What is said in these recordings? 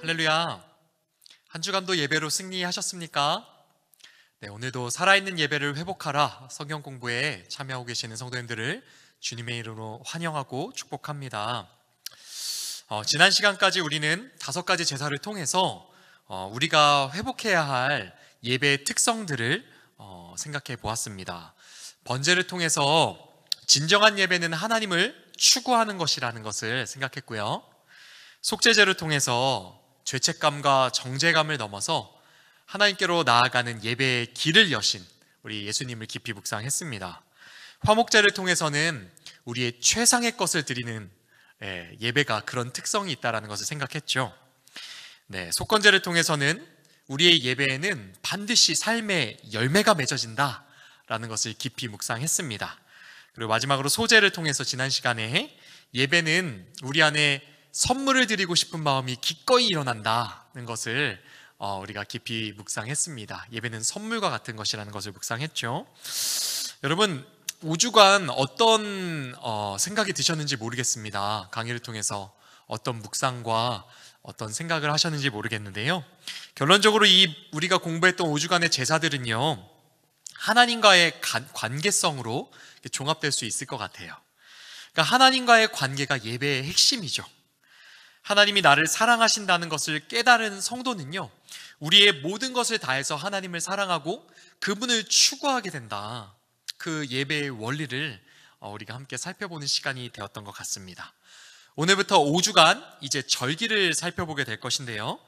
할렐루야. 한 주간도 예배로 승리하셨습니까? 네, 오늘도 살아있는 예배를 회복하라 성경 공부에 참여하고 계시는 성도님들을 주님의 이름으로 환영하고 축복합니다. 지난 시간까지 우리는 5가지 제사를 통해서 우리가 회복해야 할 예배의 특성들을 생각해 보았습니다. 번제를 통해서 진정한 예배는 하나님을 추구하는 것이라는 것을 생각했고요. 속죄제를 통해서 죄책감과 정죄감을 넘어서 하나님께로 나아가는 예배의 길을 여신 우리 예수님을 깊이 묵상했습니다. 화목제를 통해서는 우리의 최상의 것을 드리는 예배가 그런 특성이 있다는 것을 생각했죠. 네, 속건제를 통해서는 우리의 예배에는 반드시 삶의 열매가 맺어진다라는 것을 깊이 묵상했습니다. 그리고 마지막으로 소제를 통해서 지난 시간에 예배는 우리 안에 선물을 드리고 싶은 마음이 기꺼이 일어난다는 것을 우리가 깊이 묵상했습니다. 예배는 선물과 같은 것이라는 것을 묵상했죠. 여러분, 5주간 어떤 생각이 드셨는지 모르겠습니다. 강의를 통해서 어떤 묵상과 어떤 생각을 하셨는지 모르겠는데요. 결론적으로 우리가 공부했던 5주간의 제사들은요, 하나님과의 관계성으로 종합될 수 있을 것 같아요. 그러니까 하나님과의 관계가 예배의 핵심이죠. 하나님이 나를 사랑하신다는 것을 깨달은 성도는요, 우리의 모든 것을 다해서 하나님을 사랑하고 그분을 추구하게 된다. 그 예배의 원리를 우리가 함께 살펴보는 시간이 되었던 것 같습니다. 오늘부터 5주간 이제 절기를 살펴보게 될 것인데요,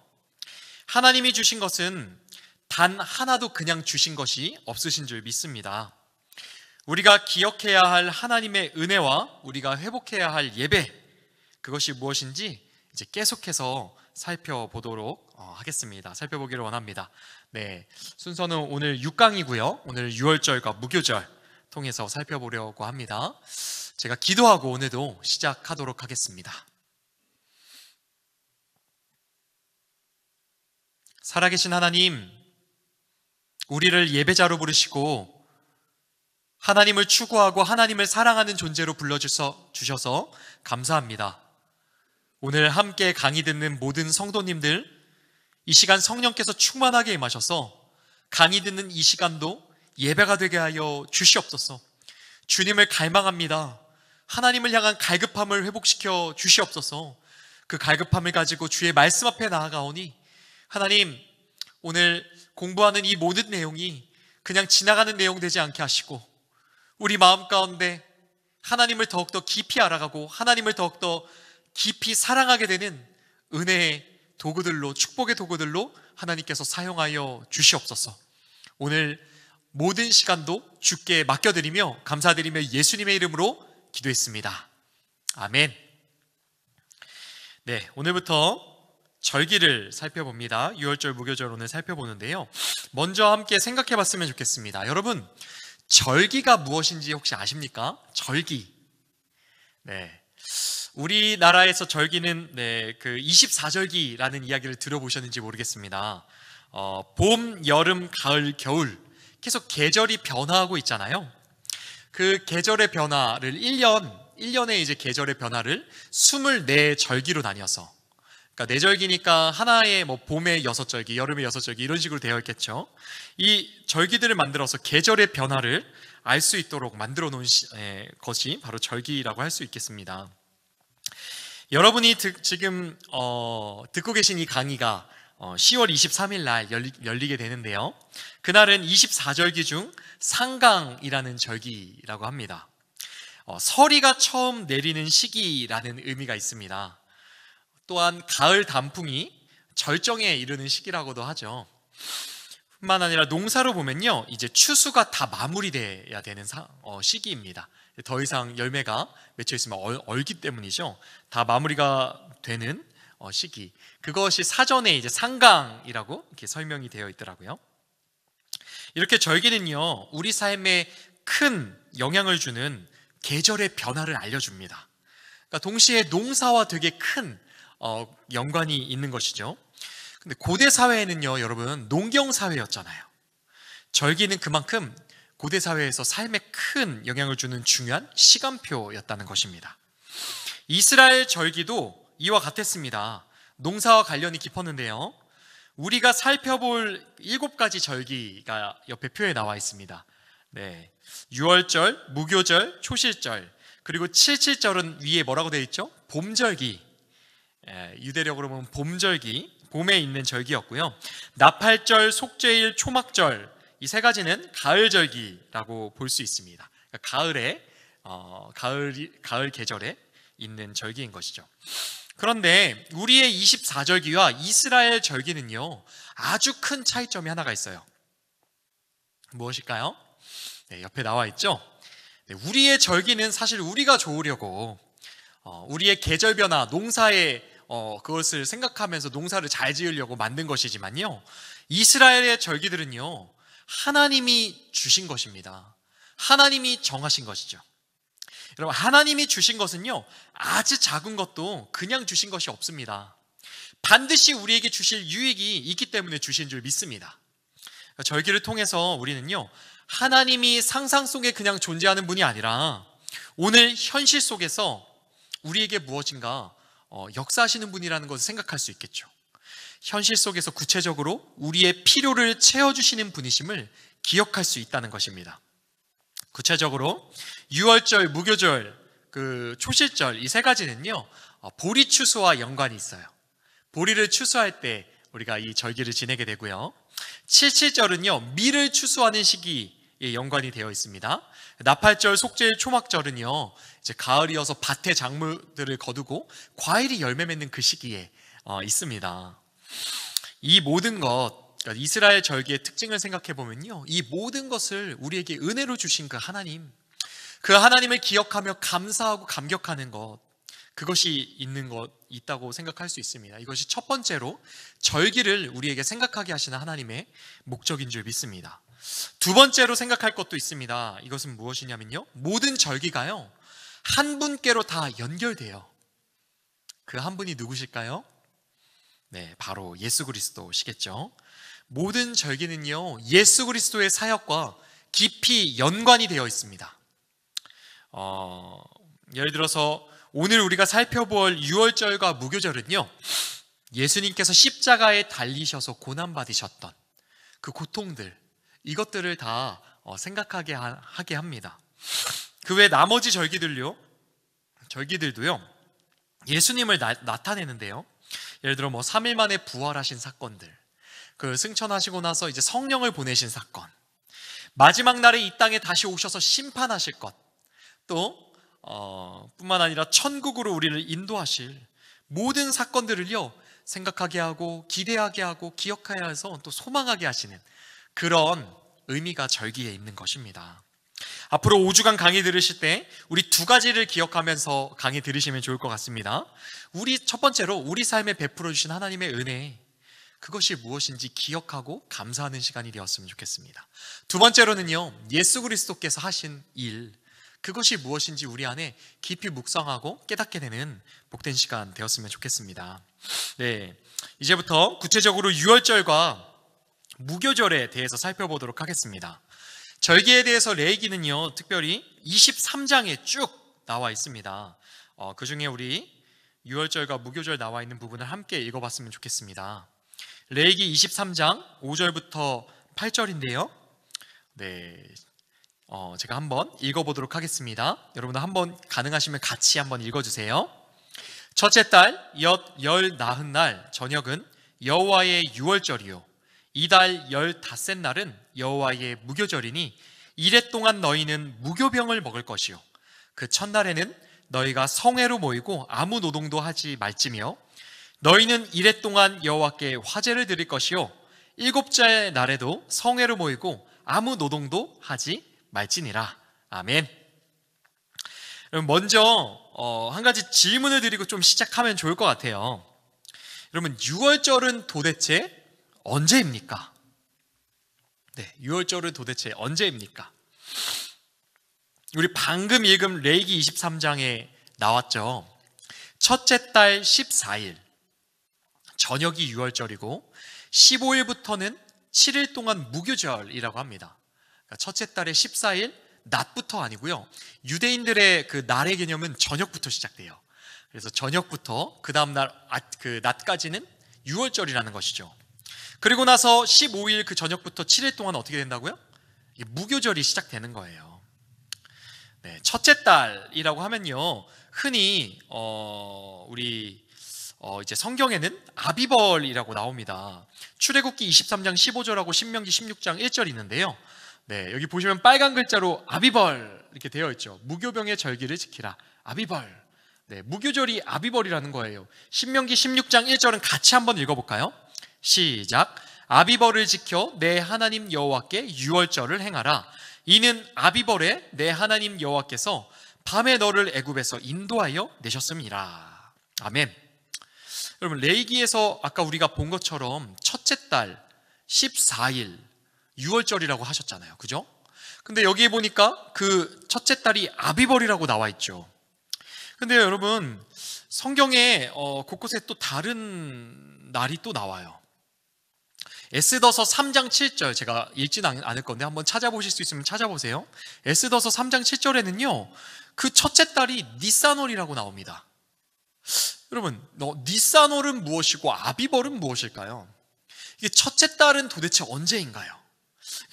하나님이 주신 것은 단 하나도 그냥 주신 것이 없으신 줄 믿습니다. 우리가 기억해야 할 하나님의 은혜와 우리가 회복해야 할 예배, 그것이 무엇인지 이제 계속해서 살펴보도록 하겠습니다. 살펴보기를 원합니다. 네, 순서는 오늘 6강이고요. 오늘 6월절과 무교절 통해서 살펴보려고 합니다. 제가 기도하고 오늘도 시작하도록 하겠습니다. 살아계신 하나님, 우리를 예배자로 부르시고 하나님을 추구하고 하나님을 사랑하는 존재로 불러주셔서 감사합니다. 오늘 함께 강의 듣는 모든 성도님들, 이 시간 성령께서 충만하게 임하셔서 강의 듣는 이 시간도 예배가 되게 하여 주시옵소서. 주님을 갈망합니다. 하나님을 향한 갈급함을 회복시켜 주시옵소서. 그 갈급함을 가지고 주의 말씀 앞에 나아가오니 하나님, 오늘 공부하는 이 모든 내용이 그냥 지나가는 내용 되지 않게 하시고 우리 마음 가운데 하나님을 더욱더 깊이 알아가고 하나님을 더욱더 깊이 사랑하게 되는 은혜의 도구들로, 축복의 도구들로 하나님께서 사용하여 주시옵소서. 오늘 모든 시간도 주께 맡겨드리며 감사드리며 예수님의 이름으로 기도했습니다. 아멘. 네, 오늘부터 절기를 살펴봅니다. 6월절 무교절 오늘 살펴보는데요, 먼저 함께 생각해 봤으면 좋겠습니다. 여러분, 절기가 무엇인지 혹시 아십니까? 절기. 네, 우리나라에서 절기는 그 24절기라는 이야기를 들어보셨는지 모르겠습니다. 봄, 여름, 가을, 겨울 계속 계절이 변화하고 있잖아요. 그 계절의 변화를 1년의 이제 계절의 변화를 24절기로 나뉘어서, 그러니까 4절기니까 하나의 봄에 6절기, 여름에 6절기 이런 식으로 되어 있겠죠. 이 절기들을 만들어서 계절의 변화를 알 수 있도록 만들어 놓은 것이 바로 절기라고 할 수 있겠습니다. 여러분이 지금 듣고 계신 이 강의가 10월 23일 날 열리게 되는데요, 그날은 24절기 중 상강이라는 절기라고 합니다. 서리가 처음 내리는 시기라는 의미가 있습니다. 또한 가을 단풍이 절정에 이르는 시기라고도 하죠. 뿐만 아니라 농사로 보면요, 이제 추수가 다 마무리돼야 되는 시기입니다. 더 이상 열매가 맺혀 있으면 얼기 때문이죠. 다 마무리가 되는 시기, 그것이 사전에 이제 상강이라고 이렇게 설명이 되어 있더라고요. 이렇게 절기는요, 우리 삶에 큰 영향을 주는 계절의 변화를 알려줍니다. 그러니까 동시에 농사와 되게 큰 연관이 있는 것이죠. 근데 고대 사회에는요, 여러분, 농경 사회였잖아요. 절기는 그만큼 고대 사회에서 삶에 큰 영향을 주는 중요한 시간표였다는 것입니다. 이스라엘 절기도 이와 같았습니다. 농사와 관련이 깊었는데요. 우리가 살펴볼 7가지 절기가 옆에 표에 나와 있습니다. 네, 유월절, 무교절, 초실절, 그리고 칠칠절은 위에 뭐라고 되어 있죠? 봄절기. 유대력으로 보면 봄절기, 봄에 있는 절기였고요. 나팔절, 속죄일, 초막절, 이 3가지는 가을절기라고 볼 수 있습니다. 그러니까 가을 계절에 있는 절기인 것이죠. 그런데 우리의 24절기와 이스라엘 절기는요, 아주 큰 차이점이 하나가 있어요. 무엇일까요? 네, 옆에 나와 있죠. 네, 우리의 절기는 사실 우리가 좋으려고 우리의 계절 변화, 농사의 그것을 생각하면서 농사를 잘 지으려고 만든 것이지만요, 이스라엘의 절기들은요, 하나님이 주신 것입니다. 하나님이 정하신 것이죠. 여러분, 하나님이 주신 것은요, 아주 작은 것도 그냥 주신 것이 없습니다. 반드시 우리에게 주실 유익이 있기 때문에 주신 줄 믿습니다. 절기를 통해서 우리는요, 하나님이 상상 속에 그냥 존재하는 분이 아니라 오늘 현실 속에서 우리에게 무엇인가 역사하시는 분이라는 것을 생각할 수 있겠죠. 현실 속에서 구체적으로 우리의 필요를 채워주시는 분이심을 기억할 수 있다는 것입니다. 구체적으로 유월절, 무교절, 초실절, 이 3가지는요, 보리 추수와 연관이 있어요. 보리를 추수할 때 우리가 이 절기를 지내게 되고요. 칠칠절은요, 밀을 추수하는 시기에 연관이 되어 있습니다. 나팔절, 속죄일, 초막절은요, 이제 가을이어서 밭에 작물들을 거두고 과일이 열매 맺는 그 시기에 있습니다. 이 모든 것, 그러니까 이스라엘 절기의 특징을 생각해 보면요, 이 모든 것을 우리에게 은혜로 주신 그 하나님을 기억하며 감사하고 감격하는 것, 그것이 있다고 생각할 수 있습니다. 이것이 첫 번째로 절기를 우리에게 생각하게 하시는 하나님의 목적인 줄 믿습니다. 두 번째로 생각할 것도 있습니다. 이것은 무엇이냐면요, 모든 절기가요, 한 분께로 다 연결돼요. 그 한 분이 누구실까요? 네, 바로 예수 그리스도시겠죠. 모든 절기는요, 예수 그리스도의 사역과 깊이 연관이 되어 있습니다. 예를 들어서 오늘 우리가 살펴볼 유월절과 무교절은요, 예수님께서 십자가에 달리셔서 고난받으셨던 그 고통들, 이것들을 다 생각하게 하게 합니다. 그 외 나머지 절기들도요, 예수님을 나타내는데요. 예를 들어 3일 만에 부활하신 사건들, 승천하시고 나서 이제 성령을 보내신 사건, 마지막 날에 이 땅에 다시 오셔서 심판하실 것, 또 뿐만 아니라 천국으로 우리를 인도하실 모든 사건들을요, 생각하게 하고 기대하게 하고 기억하게 해서 또 소망하게 하시는 그런 의미가 절기에 있는 것입니다. 앞으로 5주간 강의 들으실 때 우리 2가지를 기억하면서 강의 들으시면 좋을 것 같습니다. 첫 번째로 우리 삶에 베풀어 주신 하나님의 은혜, 그것이 무엇인지 기억하고 감사하는 시간이 되었으면 좋겠습니다. 두 번째로는요, 예수 그리스도께서 하신 일, 그것이 무엇인지 우리 안에 깊이 묵상하고 깨닫게 되는 복된 시간 되었으면 좋겠습니다. 네, 이제부터 구체적으로 유월절과 무교절에 대해서 살펴보도록 하겠습니다. 절기에 대해서 레위기는요, 특별히 23장에 쭉 나와 있습니다. 그 중에 우리 유월절과 무교절 나와 있는 부분을 함께 읽어봤으면 좋겠습니다. 레위기 23장 5절부터 8절인데요. 네, 제가 한번 읽어보도록 하겠습니다. 여러분도 한번 가능하시면 같이 한번 읽어주세요. 첫째 달 열 나흔 날 저녁은 여호와의 유월절이요, 이달 15날은 여호와의 무교절이니 이래 동안 너희는 무교병을 먹을 것이요, 그 첫날에는 너희가 성회로 모이고 아무 노동도 하지 말지며 너희는 이래 동안 여호와께 화제를 드릴 것이요, 7째 날에도 성회로 모이고 아무 노동도 하지 말지니라. 아멘. 여러분, 먼저 한 가지 질문을 드리고 좀 시작하면 좋을 것 같아요. 여러분, 유월절은 도대체 언제입니까? 네, 유월절은 도대체 언제입니까? 우리 방금 읽은 레위기 23장에 나왔죠. 첫째 달 14일 저녁이 유월절이고 15일부터는 7일 동안 무교절이라고 합니다. 그러니까 첫째 달의 14일 낮부터 아니고요, 유대인들의 그 날의 개념은 저녁부터 시작돼요. 그래서 저녁부터 그 다음날 그 낮까지는 유월절이라는 것이죠. 그리고 나서 15일 그 저녁부터 7일 동안 어떻게 된다고요? 이게 무교절이 시작되는 거예요. 네, 첫째 달이라고 하면요, 흔히 우리 이제 성경에는 아비벌이라고 나옵니다. 출애굽기 23장 15절하고 신명기 16장 1절이 있는데요. 네, 여기 보시면 빨간 글자로 아비벌 이렇게 되어 있죠. 무교병의 절기를 지키라. 아비벌. 네, 무교절이 아비벌이라는 거예요. 신명기 16장 1절은 같이 한번 읽어볼까요? 시작. 아비벌을 지켜 내 하나님 여호와께 유월절을 행하라. 이는 아비벌에 내 하나님 여호와께서 밤에 너를 애굽에서 인도하여 내셨음이라. 아멘. 여러분, 레위기에서 아까 우리가 본 것처럼 첫째 달 14일 유월절이라고 하셨잖아요. 그죠? 근데 여기에 보니까 그 첫째 달이 아비벌이라고 나와 있죠. 근데 여러분, 성경에 곳곳에 또 다른 날이 또 나와요. 에스더서 3장 7절, 제가 읽지는 않을 건데 한번 찾아보실 수 있으면 찾아보세요. 에스더서 3장 7절에는요 그 첫째 달이 니산월이라고 나옵니다. 여러분, 니산월은 무엇이고 아비벌은 무엇일까요? 이게 첫째 달은 도대체 언제인가요?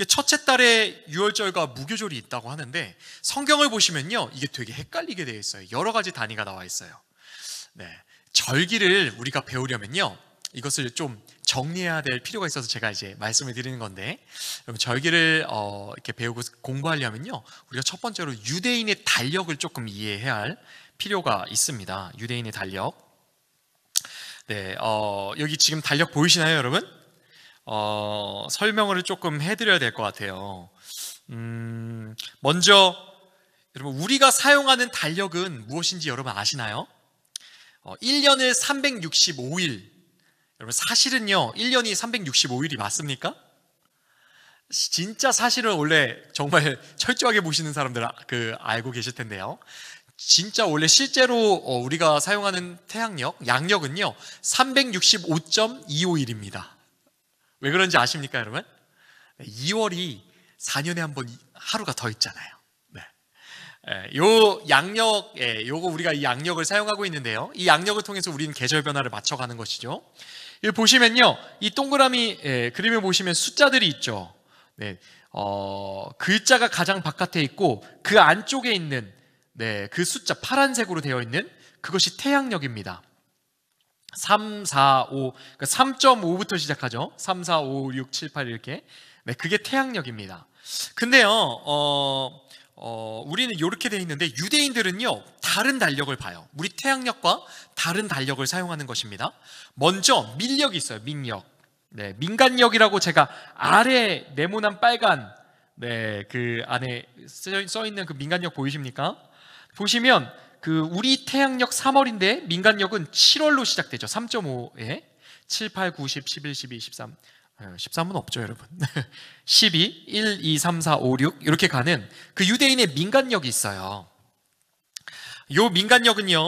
첫째 달에 유월절과 무교절이 있다고 하는데 성경을 보시면요 이게 되게 헷갈리게 되어 있어요. 여러 가지 단위가 나와 있어요. 네, 절기를 우리가 배우려면요 이것을 좀 정리해야 될 필요가 있어서 제가 이제 말씀을 드리는 건데, 여러분, 절기를 이렇게 배우고 공부하려면요 우리가 첫 번째로 유대인의 달력을 조금 이해해야 할 필요가 있습니다. 유대인의 달력. 네, 여기 지금 달력 보이시나요, 여러분? 설명을 조금 해드려야 될 것 같아요. 먼저 여러분, 우리가 사용하는 달력은 무엇인지 여러분 아시나요? 1년을 365일, 여러분 사실은요 1년이 365일이 맞습니까? 진짜 사실은 원래 정말 철저하게 보시는 사람들 알고 계실 텐데요. 진짜 원래 실제로 우리가 사용하는 태양력, 양력은요 365.251입니다. 왜 그런지 아십니까, 여러분? 2월이 4년에 한 번 하루가 더 있잖아요. 네. 요 양력, 요거 우리가 이 양력을 사용하고 있는데요. 이 양력을 통해서 우리는 계절 변화를 맞춰가는 것이죠. 여기 보시면요, 이 동그라미 그림을 보시면 숫자들이 있죠. 네. 글자가 가장 바깥에 있고 그 안쪽에 있는 그 숫자 파란색으로 되어 있는 그것이 태양력입니다. 3, 4, 5, 그러니까 3.5부터 시작하죠. 3, 4, 5, 6, 7, 8 이렇게. 네, 그게 태양력입니다. 근데요, 우리는 이렇게 되어 있는데 유대인들은요 다른 달력을 봐요. 우리 태양력과 다른 달력을 사용하는 것입니다. 먼저 민력이 있어요. 민력. 네, 민간력이라고 제가 아래 네모난 빨간 그 안에 써 있는 그 민간력 보이십니까? 보시면 그 우리 태양력 3월인데 민간력은 7월로 시작되죠. 3.5에 7, 8, 9, 10, 11, 12, 13. 13은 없죠, 여러분. 12, 1, 2, 3, 4, 5, 6 이렇게 가는 그 유대인의 민간력이 있어요. 요 민간력은요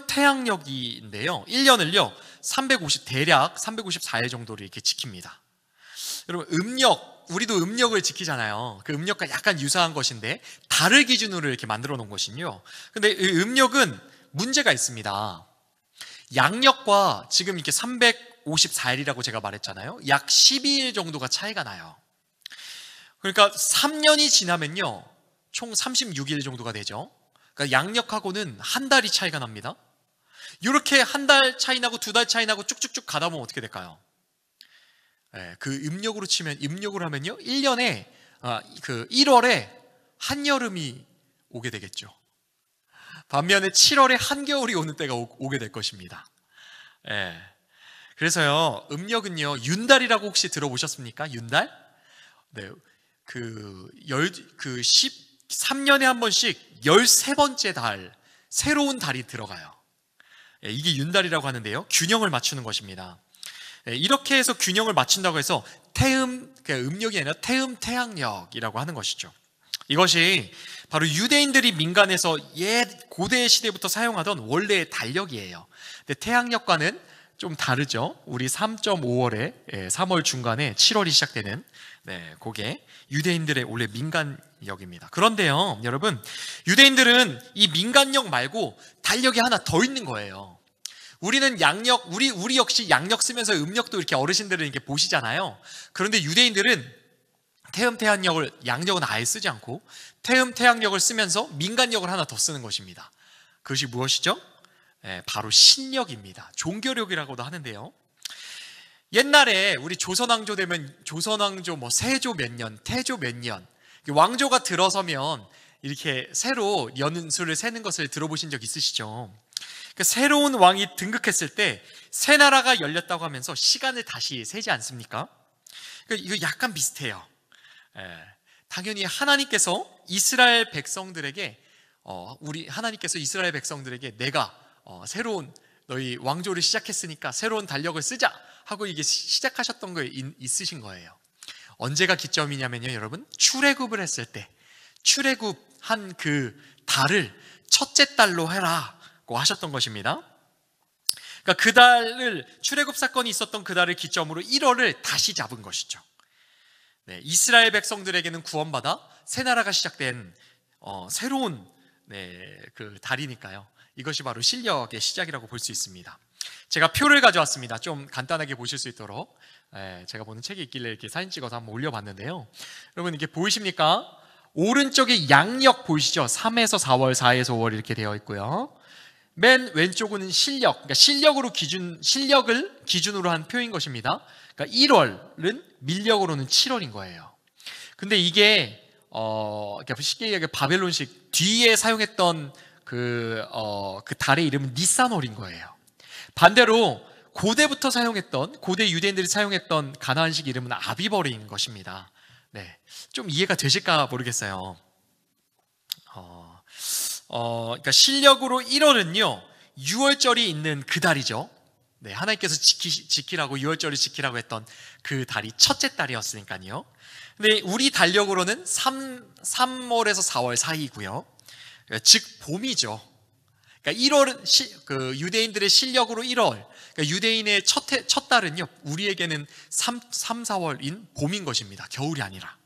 태양력인데요 1년을요 대략 354일 정도를 이렇게 지킵니다. 여러분, 음력, 우리도 음력을 지키잖아요. 그 음력과 약간 유사한 것인데 달을 기준으로 이렇게 만들어 놓은 것이요. 근데 이 음력은 문제가 있습니다. 양력과 지금 이렇게 354일이라고 제가 말했잖아요. 약 12일 정도가 차이가 나요. 그러니까 3년이 지나면요 총 36일 정도가 되죠. 그러니까 양력하고는 한 달이 차이가 납니다. 이렇게 한 달 차이 나고 두 달 차이 나고 쭉쭉쭉 가다 보면 어떻게 될까요? 그 음력으로 하면요 1년에 그 1월에 한여름이 오게 되겠죠. 반면에 7월에 한겨울이 오는 때가 오게 될 것입니다. 그래서요 음력은요 윤달이라고 혹시 들어보셨습니까? 윤달? 네, 3년에 한 번씩 13번째 달, 새로운 달이 들어가요. 이게 윤달이라고 하는데요 균형을 맞추는 것입니다. 이렇게 해서 균형을 맞춘다고 해서 음력이 아니라 태양력이라고 하는 것이죠. 이것이 바로 유대인들이 민간에서 옛 고대 시대부터 사용하던 원래의 달력이에요. 근데 태양력과는 좀 다르죠. 우리 3.5월에 3월 중간에 7월이 시작되는 그게 유대인들의 원래 민간역입니다. 그런데요, 여러분, 유대인들은 이 민간역 말고 달력이 하나 더 있는 거예요. 우리는 양력, 우리 역시 양력 쓰면서 음력도 이렇게 어르신들은 이렇게 보시잖아요. 그런데 유대인들은 태음태양력을, 양력은 아예 쓰지 않고 태음태양력을 쓰면서 민간력을 하나 더 쓰는 것입니다. 그것이 무엇이죠? 바로 신력입니다. 종교력이라고도 하는데요. 옛날에 우리 조선왕조 되면 조선왕조 뭐 세조 몇 년, 태조 몇 년, 왕조가 들어서면 이렇게 새로 연수를 세는 것을 들어보신 적 있으시죠? 그러니까 새로운 왕이 등극했을 때 새 나라가 열렸다고 하면서 시간을 다시 세지 않습니까? 그러니까 이거 약간 비슷해요. 당연히 하나님께서 이스라엘 백성들에게 하나님께서 이스라엘 백성들에게 내가 새로운 너희 왕조를 시작했으니까 새로운 달력을 쓰자 하고 이게 시작하셨던 거에 있으신 거예요. 언제가 기점이냐면요, 여러분, 출애굽을 했을 때 출애굽한 그 달을 첫째 달로 해라고 하셨던 것입니다. 그러니까 그 달을, 출애굽 사건이 있었던 그 달을 기점으로 1월을 다시 잡은 것이죠. 이스라엘 백성들에게는 구원받아 새 나라가 시작된 새로운 그 달이니까요. 이것이 바로 신력의 시작이라고 볼 수 있습니다. 제가 표를 가져왔습니다. 좀 간단하게 보실 수 있도록 제가 보는 책이 있길래 이렇게 사진 찍어서 한번 올려봤는데요. 여러분, 이게 보이십니까? 오른쪽에 양력 보이시죠? 3에서 4월, 4에서 5월 이렇게 되어 있고요. 맨 왼쪽은 신력, 그러니까 신력을 기준으로 한 표인 것입니다. 그러니까 1월은 밀력으로는 7월인 거예요. 근데 이게 쉽게 얘기하면 바벨론식 뒤에 사용했던 그 달의 이름은 니산월인 거예요. 반대로 고대부터 사용했던, 고대 유대인들이 사용했던 가나안식 이름은 아비벌인 것입니다. 좀 이해가 되실까 모르겠어요. 그러니까 신력으로 1월은요 6월절이 있는 그 달이죠. 하나님께서 지키라고 6월절을 지키라고 했던 그 달이 첫째 달이었으니까요. 근데 우리 달력으로는 3월에서 4월 사이고요. 즉 봄이죠. 그러니까 1월은 그 유대인들의 신력으로 1월, 그러니까 유대인의 첫 달은요 우리에게는 3, 4월인 봄인 것입니다. 겨울이 아니라.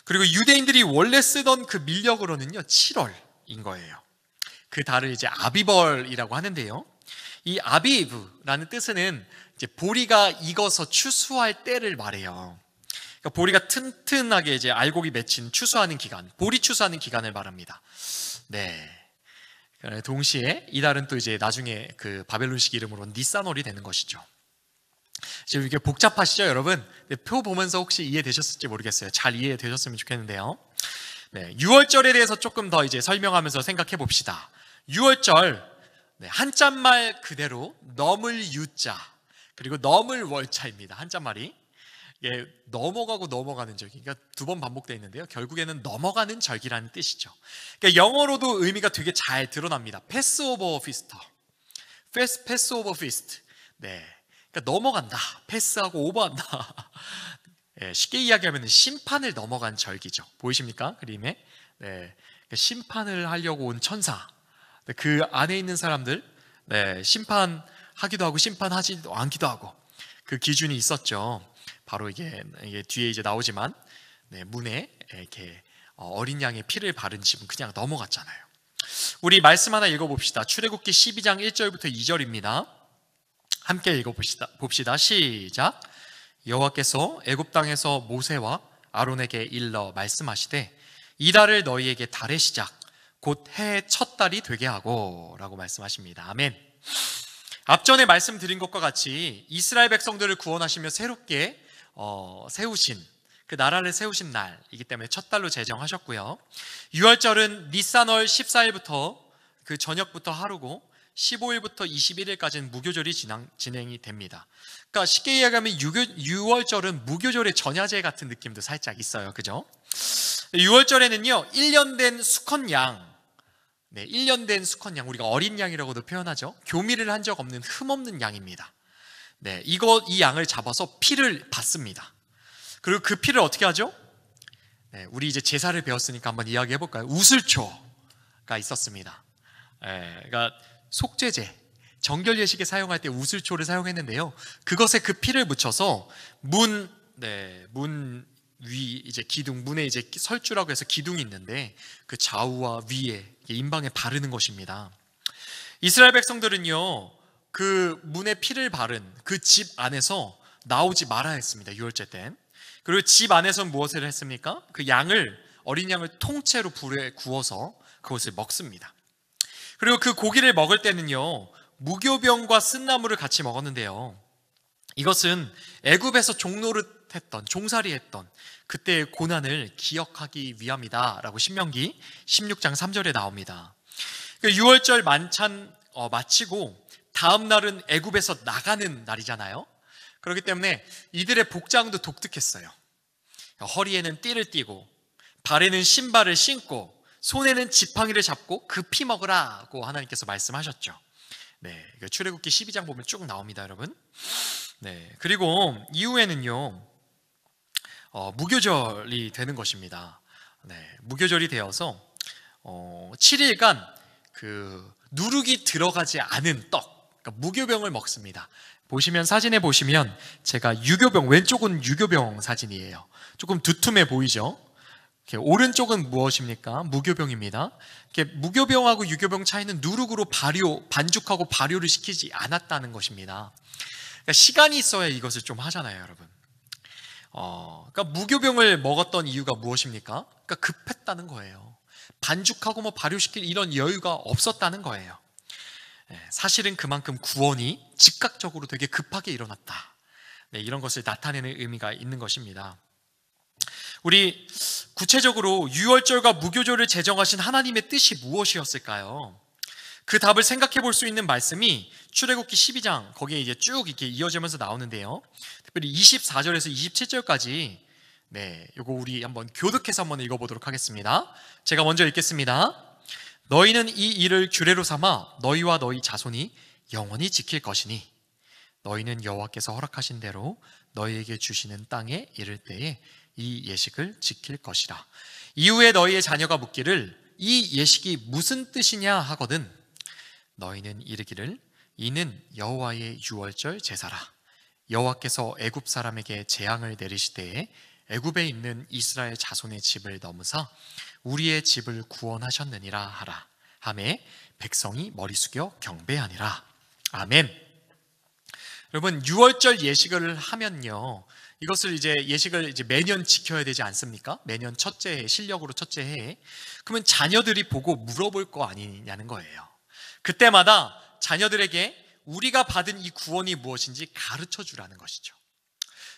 그리고 유대인들이 원래 쓰던 그 밀력으로는요 7월인 거예요. 그 달을 이제 아비벌이라고 하는데요. 이 아비브라는 뜻은 이제 보리가 익어서 추수할 때를 말해요. 그러니까 보리가 튼튼하게 이제 알곡이 맺힌 추수하는 기간, 보리 추수하는 기간을 말합니다. 동시에 이 달은 또 이제 나중에 그 바벨론식 이름으로 니산월이 되는 것이죠. 지금 이게 복잡하시죠, 여러분? 표 보면서 혹시 이해되셨을지 모르겠어요. 잘 이해되셨으면 좋겠는데요. 6월절에 대해서 조금 더 이제 설명하면서 생각해 봅시다. 6월절, 한자말 그대로 넘을 유자 그리고 넘을 월자입니다. 한자말이 넘어가고 넘어가는 절기, 그러니까 두 번 반복되어 있는데요. 결국에는 넘어가는 절기라는 뜻이죠. 그러니까 영어로도 의미가 되게 잘 드러납니다. 패스오버 피스터, 패스오버 피스트. 그러니까 넘어간다, 패스하고 오버한다. 쉽게 이야기하면 심판을 넘어간 절기죠. 보이십니까? 그림에 심판을 하려고 온 천사, 그 안에 있는 사람들 심판하기도 하고 심판하지 않기도 하고 그 기준이 있었죠. 바로 이게 뒤에 이제 나오지만 문에 이렇게 어린 양의 피를 바른 집은 그냥 넘어갔잖아요. 우리 말씀 하나 읽어봅시다. 출애굽기 12장 1절부터 2절입니다. 함께 읽어봅시다. 시작. 여호와께서 애굽 땅에서 모세와 아론에게 일러 말씀하시되 이 달을 너희에게 달의 시작 곧 해의 첫 달이 되게 하고 라고 말씀하십니다. 아멘. 앞전에 말씀드린 것과 같이 이스라엘 백성들을 구원하시며 새롭게 세우신 그 나라를 세우신 날이기 때문에 첫 달로 제정하셨고요. 6월절은 니산월 14일부터 그 저녁부터 하루고 15일부터 21일까지는 무교절이 진행이 됩니다. 그러니까 쉽게 이야기하면 6월절은 무교절의 전야제 같은 느낌도 살짝 있어요. 그죠? 6월절에는요 1년 된 수컷 양, 1년 된 수컷 양, 우리가 어린 양이라고도 표현하죠. 교미를 한 적 없는 흠없는 양입니다. 이 양을 잡아서 피를 받습니다. 그리고 그 피를 어떻게 하죠? 우리 이제 제사를 배웠으니까 한번 이야기해 볼까요? 우슬초가 있었습니다. 그러니까 속죄제, 정결 예식에 사용할 때 우슬초를 사용했는데요. 그것에 그 피를 묻혀서 문 위 이제 기둥, 문에 이제 설주라고 해서 기둥이 있는데 그 좌우와 위에 임방에 바르는 것입니다. 이스라엘 백성들은요, 그 문에 피를 바른 그 집 안에서 나오지 말아야 했습니다. 유월절 땐. 그리고 집 안에서 무엇을 했습니까? 그 어린 양을 통째로 불에 구워서 그것을 먹습니다. 그리고 그 고기를 먹을 때는요, 무교병과 쓴나물을 같이 먹었는데요, 이것은 애굽에서 종노릇했던, 종살이했던 그때의 고난을 기억하기 위함이다 라고 신명기 16장 3절에 나옵니다. 유월절 만찬 마치고 다음 날은 애굽에서 나가는 날이잖아요. 그렇기 때문에 이들의 복장도 독특했어요. 허리에는 띠를 띠고 발에는 신발을 신고 손에는 지팡이를 잡고 급히 먹으라고 하나님께서 말씀하셨죠. 네, 출애굽기 12장 보면 쭉 나옵니다, 여러분. 네, 그리고 이후에는요, 무교절이 되는 것입니다. 네, 무교절이 되어서 7일간 그 누룩이 들어가지 않은 떡, 그러니까 무교병을 먹습니다. 보시면 사진에 보시면 제가 유교병, 왼쪽은 유교병 사진이에요. 조금 두툼해 보이죠? 오른쪽은 무엇입니까? 무교병입니다. 무교병하고 유교병 차이는 누룩으로 반죽하고 발효를 시키지 않았다는 것입니다. 그러니까 시간이 있어야 이것을 좀 하잖아요, 여러분. 그러니까 무교병을 먹었던 이유가 무엇입니까? 그러니까 급했다는 거예요. 반죽하고 뭐 발효시킬 이런 여유가 없었다는 거예요. 사실은 그만큼 구원이 즉각적으로 되게 급하게 일어났다. 네, 이런 것을 나타내는 의미가 있는 것입니다. 우리 구체적으로 유월절과 무교절을 제정하신 하나님의 뜻이 무엇이었을까요? 그 답을 생각해 볼 수 있는 말씀이 출애굽기 12장 거기에 이제 쭉 이렇게 이어지면서 나오는데요. 특별히 24절에서 27절까지 요거 우리 한번 교독해서 한번 읽어보도록 하겠습니다. 제가 먼저 읽겠습니다. 너희는 이 일을 규례로 삼아 너희와 너희 자손이 영원히 지킬 것이니 너희는 여호와께서 허락하신 대로 너희에게 주시는 땅에 이를 때에 이 예식을 지킬 것이라. 이후에 너희의 자녀가 묻기를 이 예식이 무슨 뜻이냐 하거든 너희는 이르기를 이는 여호와의 유월절 제사라. 여호와께서 애굽 사람에게 재앙을 내리실 때에 애굽에 있는 이스라엘 자손의 집을 넘으사 우리의 집을 구원하셨느니라 하라. 하매 백성이 머리 숙여 경배하니라. 아멘. 여러분, 유월절 예식을 하면요, 이것을 이제 예식을 이제 매년 지켜야 되지 않습니까? 매년 첫째 해, 실력으로 첫째 해에. 그러면 자녀들이 보고 물어볼 거 아니냐는 거예요. 그때마다 자녀들에게 우리가 받은 이 구원이 무엇인지 가르쳐 주라는 것이죠.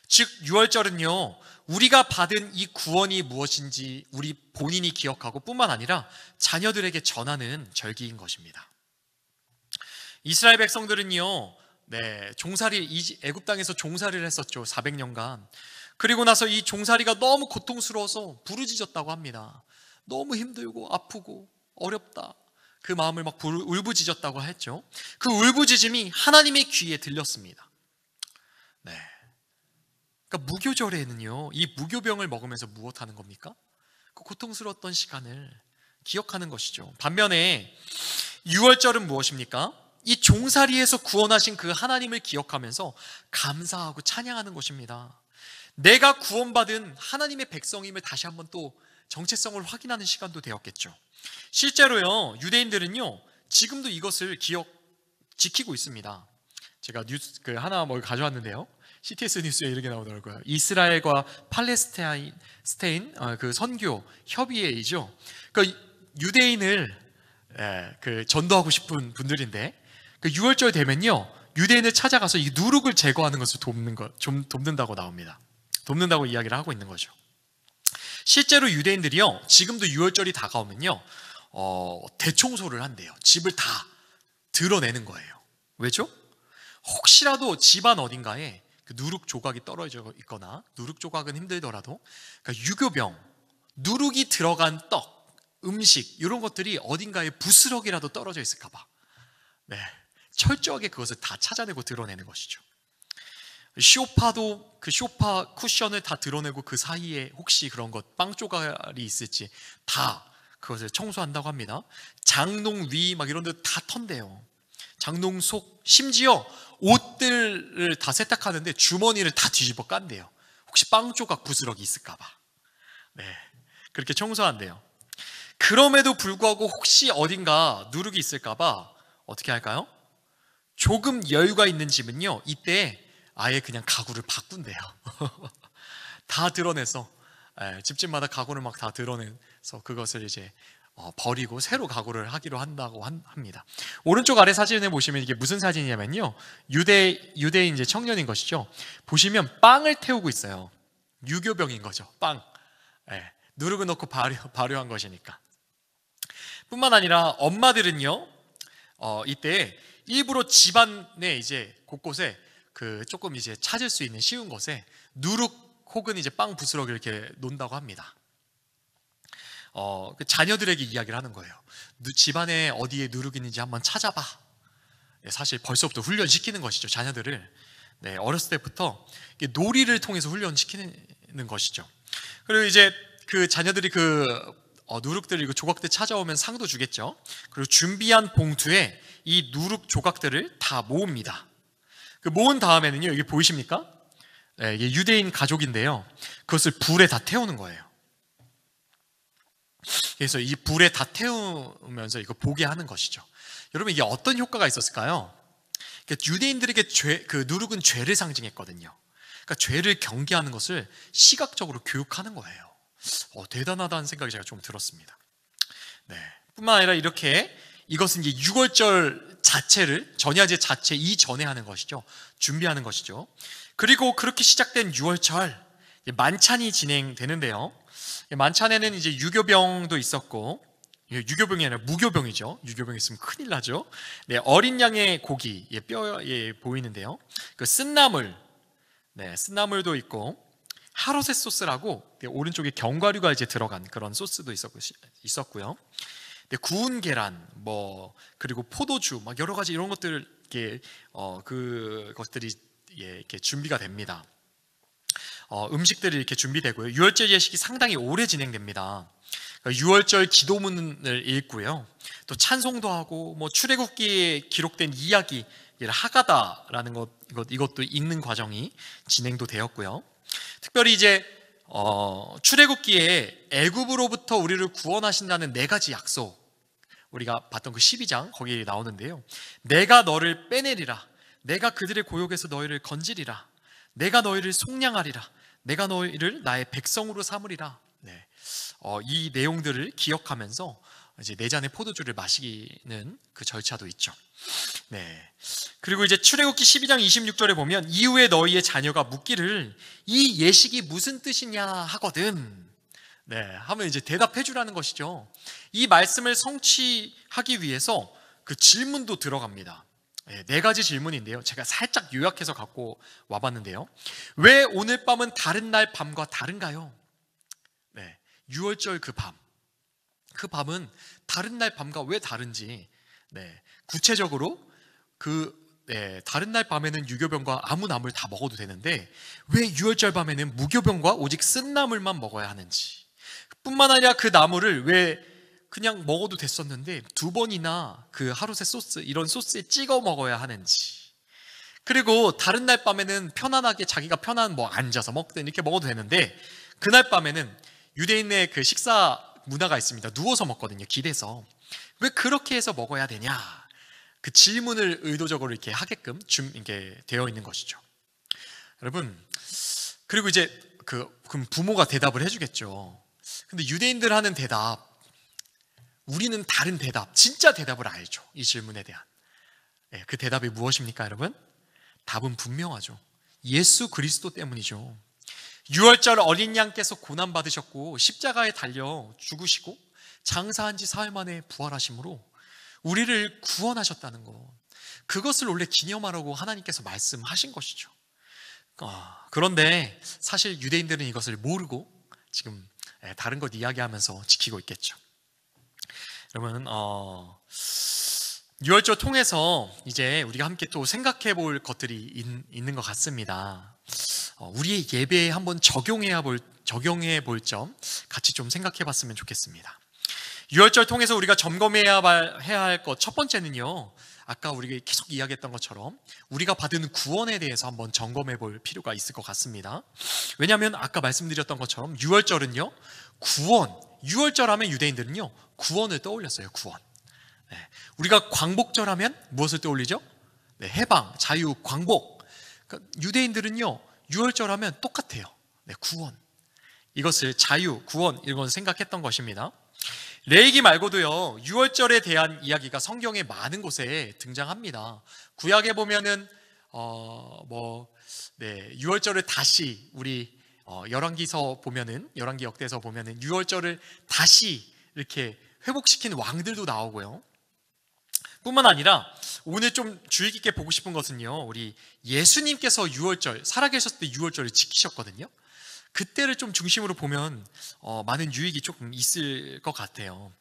즉 유월절은요, 우리가 받은 이 구원이 무엇인지 우리 본인이 기억하고 뿐만 아니라 자녀들에게 전하는 절기인 것입니다. 이스라엘 백성들은요, 애굽 땅에서 종살이를 했었죠. 400년간. 그리고 나서 이 종살이가 너무 고통스러워서 부르짖었다고 합니다. 너무 힘들고 아프고 어렵다. 그 마음을 막 울부짖었다고 했죠. 그 울부짖음이 하나님의 귀에 들렸습니다. 그러니까 무교절에는요, 이 무교병을 먹으면서 무엇하는 겁니까? 그 고통스러웠던 시간을 기억하는 것이죠. 반면에 유월절은 무엇입니까? 이 종살이에서 구원하신 그 하나님을 기억하면서 감사하고 찬양하는 것입니다. 내가 구원받은 하나님의 백성임을 다시 한번 또 정체성을 확인하는 시간도 되었겠죠. 실제로요, 유대인들은요, 지금도 이것을 지키고 있습니다. 제가 뉴스 하나 가져왔는데요. CTS 뉴스에 이렇게 나오더라고요. 이스라엘과 팔레스타인 그 선교 협의회이죠. 그 유대인을 전도하고 싶은 분들인데, 그 유월절 되면요, 유대인을 찾아가서 이 누룩을 제거하는 것을 돕는다고 나옵니다. 돕는다고 이야기를 하고 있는 거죠. 실제로 유대인들이요, 지금도 유월절이 다가오면요, 대청소를 한대요. 집을 다 드러내는 거예요. 왜죠? 혹시라도 집안 어딘가에 그 누룩 조각이 떨어져 있거나, 누룩 조각은 힘들더라도, 그러니까 유교병, 누룩이 들어간 떡, 음식 이런 것들이 어딘가에 부스럭이라도 떨어져 있을까봐 철저하게 그것을 다 찾아내고 드러내는 것이죠. 쇼파도 그 쇼파 쿠션을 다 드러내고 그 사이에 혹시 그런 것 빵 조각이 있을지 다 그것을 청소한다고 합니다. 장롱 위 막 이런 데 다 턴대요. 장롱 속, 심지어 옷들을 다 세탁하는데 주머니를 다 뒤집어 깐대요. 혹시 빵 조각 부스러기 있을까봐. 네, 그렇게 청소한대요. 그럼에도 불구하고 혹시 어딘가 누룩이 있을까봐 어떻게 할까요? 조금 여유가 있는 집은요, 이때 아예 그냥 가구를 바꾼대요. 다 드러내서, 집집마다 가구를 막 다 드러내서 그것을 이제 버리고 새로 가구를 하기로 한다고 합니다. 오른쪽 아래 사진에 보시면 이게 무슨 사진이냐면요, 유대인 이제 청년인 것이죠. 보시면 빵을 태우고 있어요. 유교병인 거죠. 빵. 누룩을 넣고 발효한 것이니까. 뿐만 아니라 엄마들은요, 이때 일부러 집안에 이제 곳곳에 그 조금 이제 찾을 수 있는 쉬운 곳에 누룩 혹은 이제 빵 부스러기를 이렇게 놓는다고 합니다. 그 자녀들에게 이야기를 하는 거예요. 집안에 어디에 누룩이 있는지 한번 찾아봐. 사실 벌써부터 훈련시키는 것이죠, 자녀들을. 네, 어렸을 때부터 놀이를 통해서 훈련시키는 것이죠. 그리고 이제 그 자녀들이 누룩들, 조각들 찾아오면 상도 주겠죠. 그리고 준비한 봉투에 이 누룩 조각들을 다 모읍니다. 그 모은 다음에는요, 여기 보이십니까? 네, 이게 유대인 가족인데요, 그것을 불에 다 태우는 거예요. 그래서 이 불에 다 태우면서 이거 보게 하는 것이죠. 여러분, 이게 어떤 효과가 있었을까요? 유대인들에게 그 누룩은 죄를 상징했거든요. 그러니까 죄를 경계하는 것을 시각적으로 교육하는 거예요. 대단하다는 생각이 제가 좀 들었습니다. 네, 뿐만 아니라 이렇게 이것은 이제 유월절 자체를, 전야제 자체 이전에 하는 것이죠. 준비하는 것이죠. 그리고 그렇게 시작된 유월절, 만찬이 진행되는데요. 만찬에는 이제 유교병도 있었고, 유교병이 아니라 무교병이죠. 유교병이 있으면 큰일 나죠. 네, 어린 양의 고기, 뼈에 보이는데요. 그 쓴나물, 네, 쓴나물도 있고, 하로셋 소스라고 오른쪽에 견과류가 이제 들어간 그런 소스도 있었고요. 구운 계란, 그리고 포도주, 막 여러 가지 이런 것들 그것들이 이렇게 준비가 됩니다. 음식들이 이렇게 준비되고요. 유월절 예식이 상당히 오래 진행됩니다. 유월절 기도문을 읽고요. 또 찬송도 하고, 출애굽기에 기록된 이야기, 하가다라는 이것도 읽는 과정이 진행도 되었고요. 특별히 이제 출애굽기에 애굽으로부터 우리를 구원하신다는 4가지 약속, 우리가 봤던 그 12장 거기에 나오는데요. 내가 너를 빼내리라, 내가 그들의 고역에서 너희를 건지리라, 내가 너희를 속량하리라, 내가 너희를 나의 백성으로 삼으리라. 네, 이 내용들을 기억하면서 이제 4잔의 포도주를 마시는 그 절차도 있죠. 네. 그리고 이제 출애굽기 12장 26절에 보면 이후에 너희의 자녀가 묻기를 이 예식이 무슨 뜻이냐 하거든. 네, 하면 이제 대답해 주라는 것이죠. 이 말씀을 성취하기 위해서 그 질문도 들어갑니다. 4가지 질문인데요. 제가 살짝 요약해서 갖고 와봤는데요. 왜 오늘 밤은 다른 날 밤과 다른가요? 네, 유월절 그 밤은 다른 날 밤과 왜 다른지, 네, 구체적으로 다른 날 밤에는 유교병과 아무 나물 다 먹어도 되는데 왜 유월절 밤에는 무교병과 오직 쓴나물만 먹어야 하는지, 뿐만 아니라 그 나물을 왜 그냥 먹어도 됐었는데 2번이나 그 하루새 소스, 이런 소스에 찍어 먹어야 하는지, 그리고 다른 날 밤에는 편안하게 자기가 편한 앉아서 먹든 이렇게 먹어도 되는데 그날 밤에는 유대인의 그 식사 문화가 있습니다. 누워서 먹거든요. 기대서. 왜 그렇게 해서 먹어야 되냐? 그 질문을 의도적으로 이렇게 하게끔 이렇게 되어 있는 것이죠. 여러분, 그리고 이제 그럼 부모가 대답을 해주겠죠. 근데 유대인들 하는 대답, 우리는 다른 대답, 진짜 대답을 알죠. 이 질문에 대한. 그 대답이 무엇입니까, 여러분? 답은 분명하죠. 예수 그리스도 때문이죠. 유월절 어린 양께서 고난받으셨고 십자가에 달려 죽으시고 장사한 지 사흘 만에 부활하심으로 우리를 구원하셨다는 것, 그것을 원래 기념하라고 하나님께서 말씀하신 것이죠. 그런데 사실 유대인들은 이것을 모르고 지금 다른 것 이야기하면서 지키고 있겠죠. 여러분, 유월절 통해서 이제 우리가 함께 또 생각해 볼 것들이 있는 것 같습니다. 우리의 예배에 한번 적용해 볼 점 같이 좀 생각해 봤으면 좋겠습니다. 유월절 통해서 우리가 점검해야 할 것 첫 번째는요, 아까 우리가 계속 이야기했던 것처럼 우리가 받은 구원에 대해서 한번 점검해 볼 필요가 있을 것 같습니다. 왜냐하면 아까 말씀드렸던 것처럼 유월절은요, 구원, 유월절 하면 유대인들은요 구원을 떠올렸어요. 구원. 네. 우리가 광복절 하면 무엇을 떠올리죠? 네, 해방, 자유, 광복. 그러니까 유대인들은요 유월절 하면 똑같아요. 네, 구원. 이것을 자유, 구원 이런 걸 생각했던 것입니다. 레위기 말고도요 유월절에 대한 이야기가 성경의 많은 곳에 등장합니다. 구약에 보면은 유월절을 다시 우리 열왕기서 보면은, 열왕기 역대에서 보면은 유월절을 다시 이렇게 회복시킨 왕들도 나오고요. 뿐만 아니라 오늘 좀 주의 깊게 보고 싶은 것은요, 우리 예수님께서 유월절, 살아계셨을 때 유월절을 지키셨거든요. 그때를 좀 중심으로 보면 많은 유익이 조금 있을 것 같아요.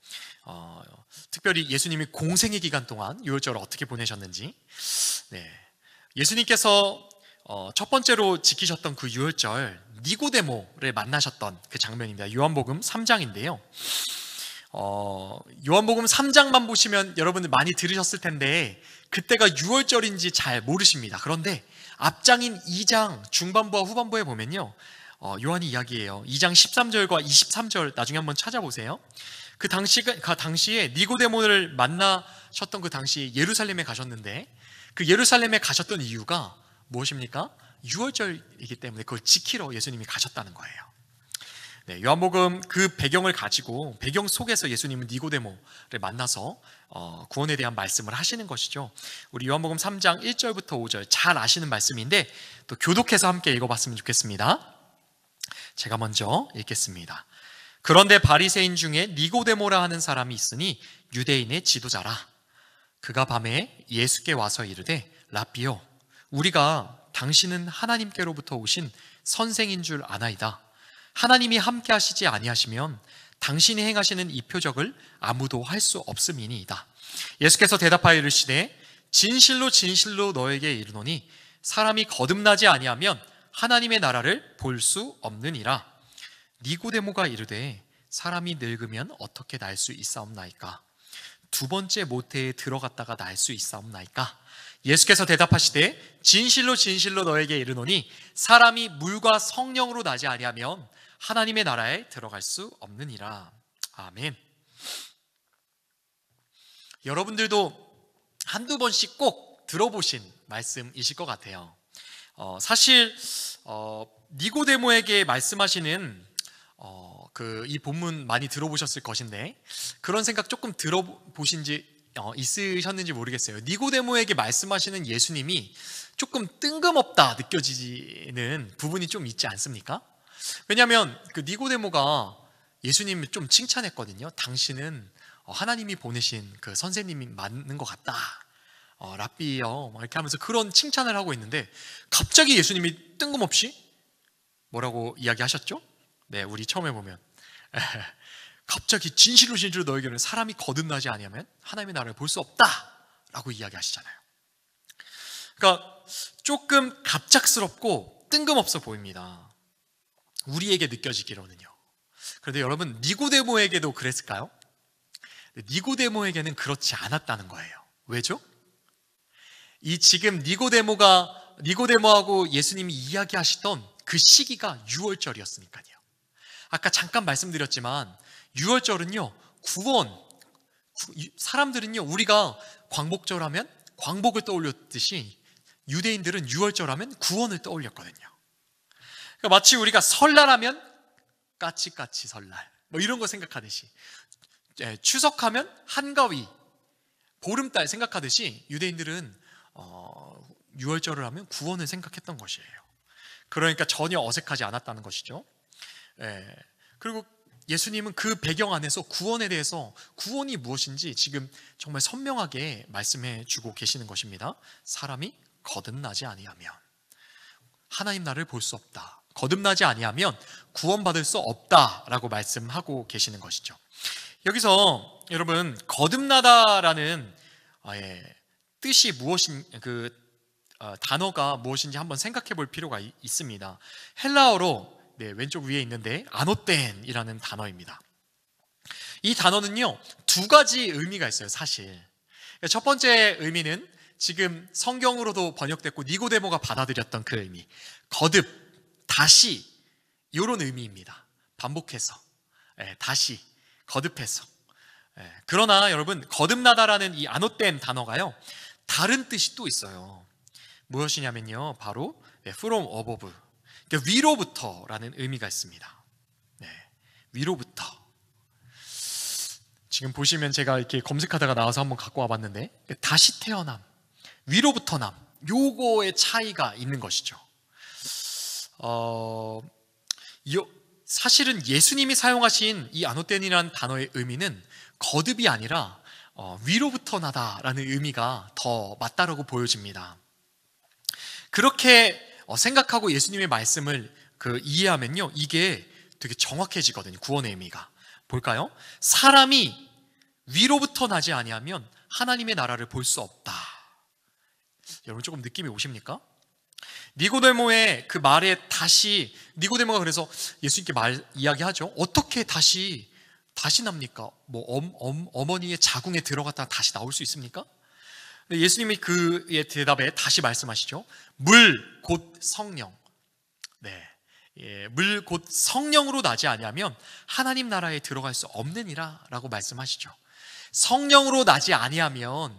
특별히 예수님이 공생의 기간 동안 유월절을 어떻게 보내셨는지. 네. 예수님께서 첫 번째로 지키셨던 그 유월절, 니고데모를 만나셨던 그 장면입니다. 요한복음 3장인데요. 요한복음 3장만 보시면 여러분들 많이 들으셨을 텐데 그때가 유월절인지 잘 모르십니다. 그런데 앞장인 2장 중반부와 후반부에 보면요, 요한이 이야기해요. 2장 13절과 23절 나중에 한번 찾아보세요. 그 당시에 니고데모를 만나셨던 그 당시에 예루살렘에 가셨는데, 그 예루살렘에 가셨던 이유가 무엇입니까? 유월절이기 때문에 그걸 지키러 예수님이 가셨다는 거예요. 네, 요한복음 그 배경을 가지고, 배경 속에서 예수님은 니고데모를 만나서 구원에 대한 말씀을 하시는 것이죠. 우리 요한복음 3장 1절부터 5절 잘 아시는 말씀인데 또 교독해서 함께 읽어봤으면 좋겠습니다. 제가 먼저 읽겠습니다. 그런데 바리새인 중에 니고데모라 하는 사람이 있으니 유대인의 지도자라. 그가 밤에 예수께 와서 이르되, 랍비요, 우리가 당신은 하나님께로부터 오신 선생인 줄 아나이다. 하나님이 함께 하시지 아니하시면 당신이 행하시는 이 표적을 아무도 할 수 없음이니이다. 예수께서 대답하여 이르시되, 진실로 진실로 너에게 이르노니 사람이 거듭나지 아니하면 하나님의 나라를 볼 수 없느니라. 니고데모가 이르되, 사람이 늙으면 어떻게 날 수 있사옵나이까? 두 번째 모태에 들어갔다가 날 수 있사옵나이까? 예수께서 대답하시되, 진실로 진실로 너에게 이르노니 사람이 물과 성령으로 나지 아니하면 하나님의 나라에 들어갈 수 없느니라. 아멘. 여러분들도 한두 번씩 꼭 들어보신 말씀이실 것 같아요. 사실 니고데모에게 말씀하시는 이 본문 많이 들어보셨을 것인데, 그런 생각 조금 들어보신지 있으셨는지 모르겠어요. 니고데모에게 말씀하시는 예수님이 조금 뜬금없다 느껴지는 부분이 좀 있지 않습니까? 왜냐하면 그 니고데모가 예수님을 좀 칭찬했거든요. 당신은 하나님이 보내신 그 선생님이 맞는 것 같다, 랍비요, 이렇게 하면서 그런 칭찬을 하고 있는데, 갑자기 예수님이 뜬금없이 뭐라고 이야기하셨죠? 네, 우리 처음에 보면 갑자기 진실로 진실로 너에게는 사람이 거듭나지 아니하면 하나님의 나라를 볼 수 없다 라고 이야기하시잖아요. 그러니까 조금 갑작스럽고 뜬금없어 보입니다, 우리에게 느껴지기로는요. 그런데 여러분, 니고데모에게도 그랬을까요? 니고데모에게는 그렇지 않았다는 거예요. 왜죠? 이 지금 니고데모하고 예수님이 이야기하시던 그 시기가 유월절이었으니까요. 아까 잠깐 말씀드렸지만 유월절은요, 구원, 사람들은요, 우리가 광복절 하면 광복을 떠올렸듯이 유대인들은 유월절 하면 구원을 떠올렸거든요. 그러니까 마치 우리가 설날 하면 까치까치 설날 이런 거 생각하듯이, 추석하면 한가위, 보름달 생각하듯이 유대인들은 유월절을 하면 구원을 생각했던 것이에요. 그러니까 전혀 어색하지 않았다는 것이죠. 그리고 예수님은 그 배경 안에서 구원에 대해서, 구원이 무엇인지 지금 정말 선명하게 말씀해 주고 계시는 것입니다. 사람이 거듭나지 아니하면 하나님 나라를 볼 수 없다, 거듭나지 아니하면 구원받을 수 없다라고 말씀하고 계시는 것이죠. 여기서 여러분, 거듭나다라는 뜻이 무엇인, 단어가 무엇인지 한번 생각해 볼 필요가 있습니다. 헬라어로, 왼쪽 위에 있는데 아노텐이라는 단어입니다. 이 단어는요, 두 가지 의미가 있어요, 사실. 첫 번째 의미는 지금 성경으로도 번역됐고 니고데모가 받아들였던 그 의미, 거듭, 다시, 이런 의미입니다. 반복해서, 다시, 거듭해서. 그러나 여러분, 거듭나다라는 이 아노된 단어가요, 다른 뜻이 또 있어요. 무엇이냐면요, 바로 from above, 그러니까 위로부터라는 의미가 있습니다. 위로부터. 지금 보시면 제가 이렇게 검색하다가 나와서 한번 갖고 와봤는데, 다시 태어남, 위로부터 남, 요거의 차이가 있는 것이죠. 사실은 예수님이 사용하신 이 아노텐이라는 단어의 의미는 거듭이 아니라 위로부터 나다라는 의미가 더 맞다라고 보여집니다. 그렇게 생각하고 예수님의 말씀을 이해하면요, 이게 되게 정확해지거든요. 구원의 의미가 볼까요? 사람이 위로부터 나지 아니하면 하나님의 나라를 볼 수 없다. 여러분 조금 느낌이 오십니까? 니고데모의 그 말에 다시, 니고데모가 그래서 예수님께 이야기하죠. 어떻게 다시 납니까? 뭐 어머니의 자궁에 들어갔다가 다시 나올 수 있습니까? 예수님이 그의 대답에 다시 말씀하시죠. 물 곧 성령. 물 곧 성령으로 나지 아니하면 하나님 나라에 들어갈 수 없느니라 라고 말씀하시죠. 성령으로 나지 아니하면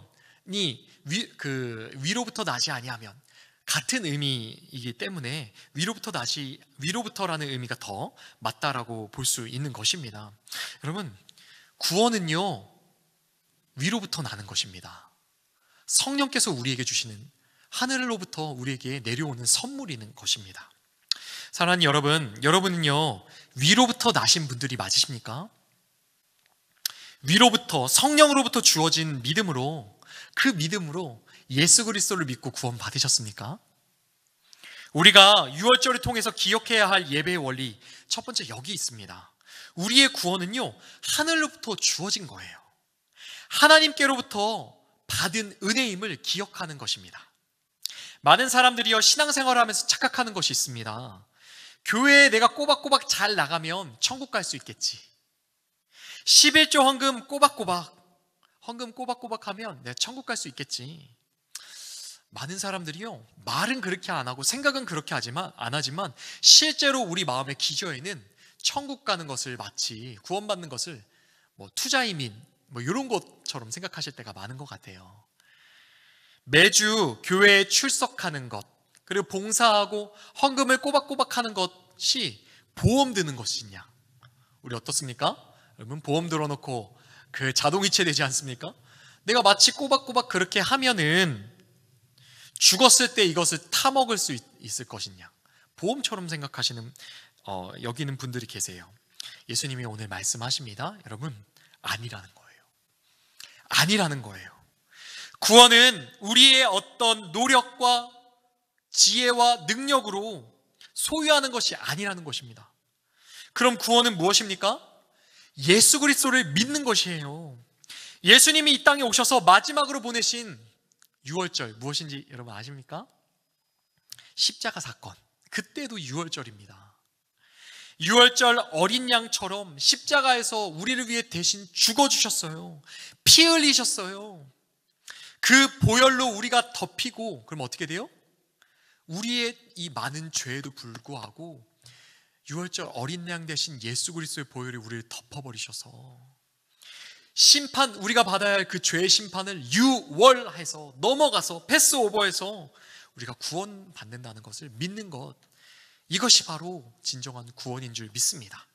위로부터 나지 아니하면 같은 의미이기 때문에 위로부터라는 의미가 더 맞다라고 볼 수 있는 것입니다. 여러분, 구원은요, 위로부터 나는 것입니다. 성령께서 우리에게 주시는, 하늘로부터 우리에게 내려오는 선물이는 것입니다. 사랑하는 여러분, 여러분은요, 위로부터 나신 분들이 맞으십니까? 위로부터, 성령으로부터 주어진 믿음으로, 그 믿음으로 예수 그리스도를 믿고 구원 받으셨습니까? 우리가 6월절을 통해서 기억해야 할 예배의 원리, 첫 번째 여기 있습니다. 우리의 구원은요, 하늘로부터 주어진 거예요. 하나님께로부터 받은 은혜임을 기억하는 것입니다. 많은 사람들이요, 신앙생활을 하면서 착각하는 것이 있습니다. 교회에 내가 꼬박꼬박 잘 나가면 천국 갈 수 있겠지. 11조 헌금 꼬박꼬박 하면 내가 천국 갈 수 있겠지. 많은 사람들이요, 말은 그렇게 안 하고 생각은 그렇게 안 하지만 실제로 우리 마음의 기저에는 천국 가는 것을 마치 구원받는 것을 투자이민 이런 것처럼 생각하실 때가 많은 것 같아요. 매주 교회에 출석하는 것, 그리고 봉사하고 헌금을 꼬박꼬박 하는 것이 보험 드는 것이냐? 우리 어떻습니까? 여러분, 보험 들어놓고 그 자동이체 되지 않습니까? 내가 마치 꼬박꼬박 그렇게 하면은 죽었을 때 이것을 타먹을 수 있을 것이냐? 보험처럼 생각하시는 여기는 분들이 계세요. 예수님이 오늘 말씀하십니다. 여러분, 아니라는 거예요. 아니라는 거예요. 구원은 우리의 어떤 노력과 지혜와 능력으로 소유하는 것이 아니라는 것입니다. 그럼 구원은 무엇입니까? 예수 그리스도를 믿는 것이에요. 예수님이 이 땅에 오셔서 마지막으로 보내신 6월절 무엇인지 여러분 아십니까? 십자가 사건. 그때도 6월절입니다. 6월절 어린 양처럼 십자가에서 우리를 위해 대신 죽어주셨어요. 피 흘리셨어요. 그 보혈로 우리가 덮이고, 그럼 어떻게 돼요? 우리의 이 많은 죄에도 불구하고 6월절 어린 양 대신 예수 그리스도의 보혈이 우리를 덮어버리셔서 심판, 우리가 받아야 할 그 죄의 심판을 유월해서 넘어가서 패스오버해서 우리가 구원받는다는 것을 믿는 것, 이것이 바로 진정한 구원인 줄 믿습니다.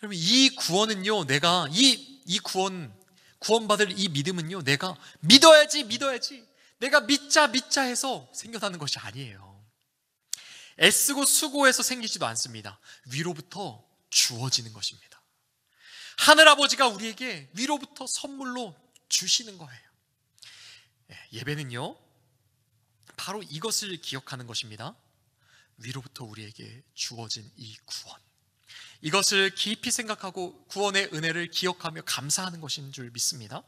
여러분, 이 구원은요, 내가 이 구원받을 이 믿음은요, 내가 믿어야지 내가 믿자 해서 생겨나는 것이 아니에요. 애쓰고 수고해서 생기지도 않습니다. 위로부터 주어지는 것입니다. 하늘아버지가 우리에게 위로부터 선물로 주시는 거예요. 예배는요, 바로 이것을 기억하는 것입니다. 위로부터 우리에게 주어진 이 구원, 이것을 깊이 생각하고 구원의 은혜를 기억하며 감사하는 것인 줄 믿습니다.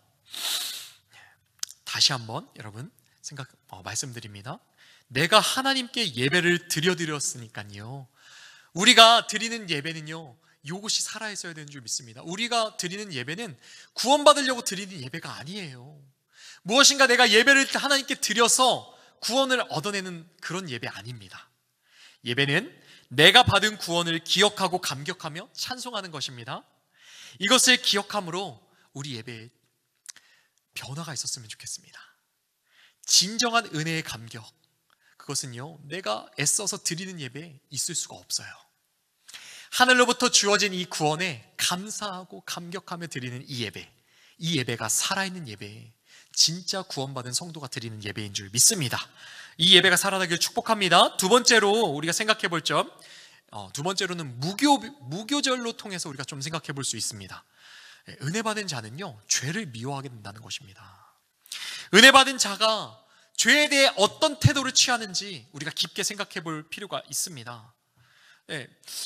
다시 한번 여러분 말씀드립니다. 내가 하나님께 예배를 드렸으니까요, 우리가 드리는 예배는요, 이것이 살아있어야 되는 줄 믿습니다. 우리가 드리는 예배는 구원받으려고 드리는 예배가 아니에요. 무엇인가 내가 예배를 하나님께 드려서 구원을 얻어내는 그런 예배 아닙니다. 예배는 내가 받은 구원을 기억하고 감격하며 찬송하는 것입니다. 이것을 기억함으로 우리 예배에 변화가 있었으면 좋겠습니다. 진정한 은혜의 감격, 그것은요, 내가 애써서 드리는 예배에 있을 수가 없어요. 하늘로부터 주어진 이 구원에 감사하고 감격하며 드리는 이 예배가 살아있는 예배, 진짜 구원받은 성도가 드리는 예배인 줄 믿습니다. 이 예배가 살아나길 축복합니다. 두 번째로 우리가 생각해 볼 점, 두 번째로는 무교절로 통해서 우리가 좀 생각해 볼 수 있습니다. 은혜 받은 자는요, 죄를 미워하게 된다는 것입니다. 은혜 받은 자가 죄에 대해 어떤 태도를 취하는지 우리가 깊게 생각해 볼 필요가 있습니다.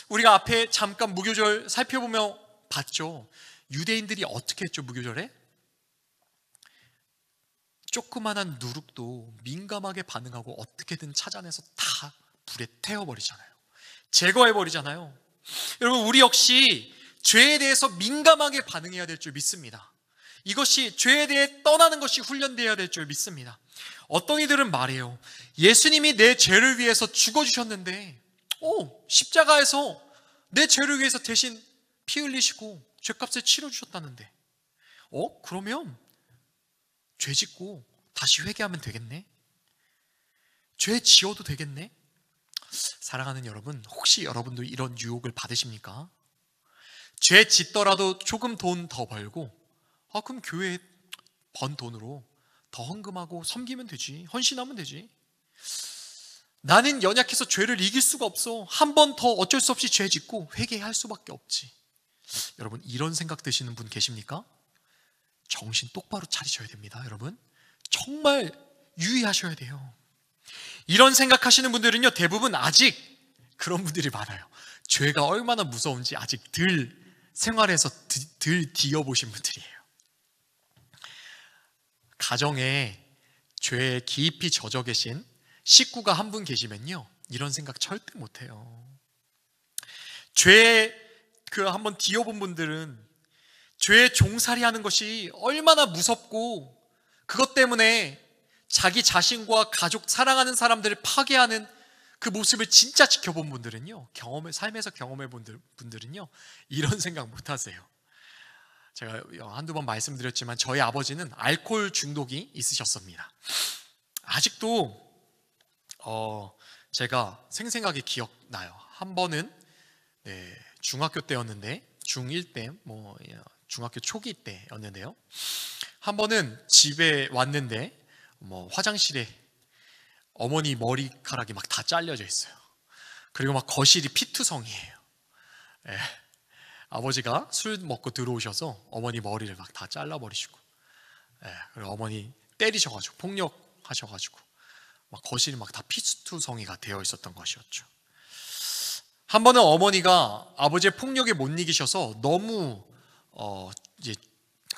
우리가 앞에 잠깐 무교절 살펴보며 봤죠. 유대인들이 어떻게 했죠, 무교절에? 조그만한 누룩도 민감하게 반응하고 어떻게든 찾아내서 다 불에 태워버리잖아요. 제거해버리잖아요. 여러분, 우리 역시 죄에 대해서 민감하게 반응해야 될 줄 믿습니다. 이것이 죄에 대해 떠나는 것이 훈련되어야 될 줄 믿습니다. 어떤 이들은 말해요. 예수님이 내 죄를 위해서 죽어주셨는데 십자가에서 내 죄를 위해서 대신 피 흘리시고 죄값을 치러주셨다는데 그러면 죄 짓고 다시 회개하면 되겠네? 죄 지어도 되겠네? 사랑하는 여러분, 혹시 여러분도 이런 유혹을 받으십니까? 죄 짓더라도 조금 돈 더 벌고 그럼 교회에 번 돈으로 더 헌금하고 섬기면 되지, 헌신하면 되지. 나는 연약해서 죄를 이길 수가 없어. 한 번 더 어쩔 수 없이 죄 짓고 회개할 수밖에 없지. 여러분, 이런 생각 드시는 분 계십니까? 정신 똑바로 차리셔야 됩니다. 여러분, 정말 유의하셔야 돼요. 이런 생각하시는 분들은요, 대부분 아직 그런 분들이 많아요. 죄가 얼마나 무서운지 아직 생활에서 덜 뒤어보신 분들이에요. 가정에 죄에 깊이 젖어 계신 식구가 한 분 계시면요, 이런 생각 절대 못해요. 죄에 한번 뒤어본 분들은 죄에 종살이하는 것이 얼마나 무섭고 그것 때문에 자기 자신과 가족, 사랑하는 사람들을 파괴하는 그 모습을 진짜 지켜본 분들은요, 삶에서 경험해 본 분들은요, 이런 생각 못 하세요. 제가 한두 번 말씀드렸지만 저희 아버지는 알코올 중독이 있으셨습니다. 아직도 제가 생생하게 기억나요. 한 번은 중학교 때였는데, 중1 때, 중학교 초기 때였는데요. 한 번은 집에 왔는데 화장실에 어머니 머리카락이 막 다 잘려져 있어요. 그리고 막 거실이 피투성이에요. 아버지가 술 먹고 들어오셔서 어머니 머리를 막 다 잘라버리시고, 그리고 어머니 때리셔가지고 폭력하셔가지고 막 거실이 막 다 피투성이가 되어 있었던 것이었죠. 한 번은 어머니가 아버지의 폭력에 못 이기셔서 너무 이제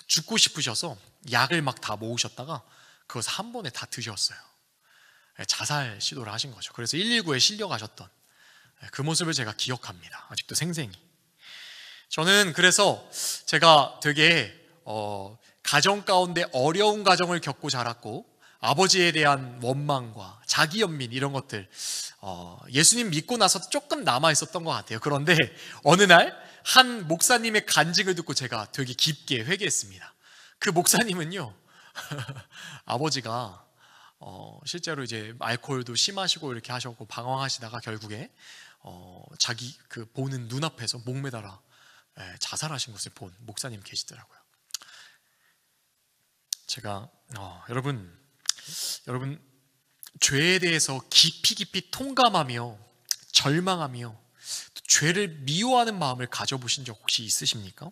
죽고 싶으셔서 약을 막 다 모으셨다가 그것을 한 번에 다 드셨어요. 자살 시도를 하신 거죠. 그래서 119에 실려가셨던 그 모습을 제가 기억합니다. 아직도 생생히. 저는 그래서 제가 되게 가정 가운데 어려운 가정을 겪고 자랐고, 아버지에 대한 원망과 자기연민 이런 것들, 예수님 믿고 나서 조금 남아 있었던 것 같아요. 그런데 어느 날 한 목사님의 간증을 듣고 제가 되게 깊게 회개했습니다. 그 목사님은요, 아버지가 실제로 이제 알코올도 심하시고 이렇게 하셨고 방황하시다가 결국에 자기 보는 눈앞에서 목매달아 자살하신 것을 본 목사님 계시더라고요. 제가 여러분 죄에 대해서 깊이 통감하며 절망하며 죄를 미워하는 마음을 가져보신 적 혹시 있으십니까?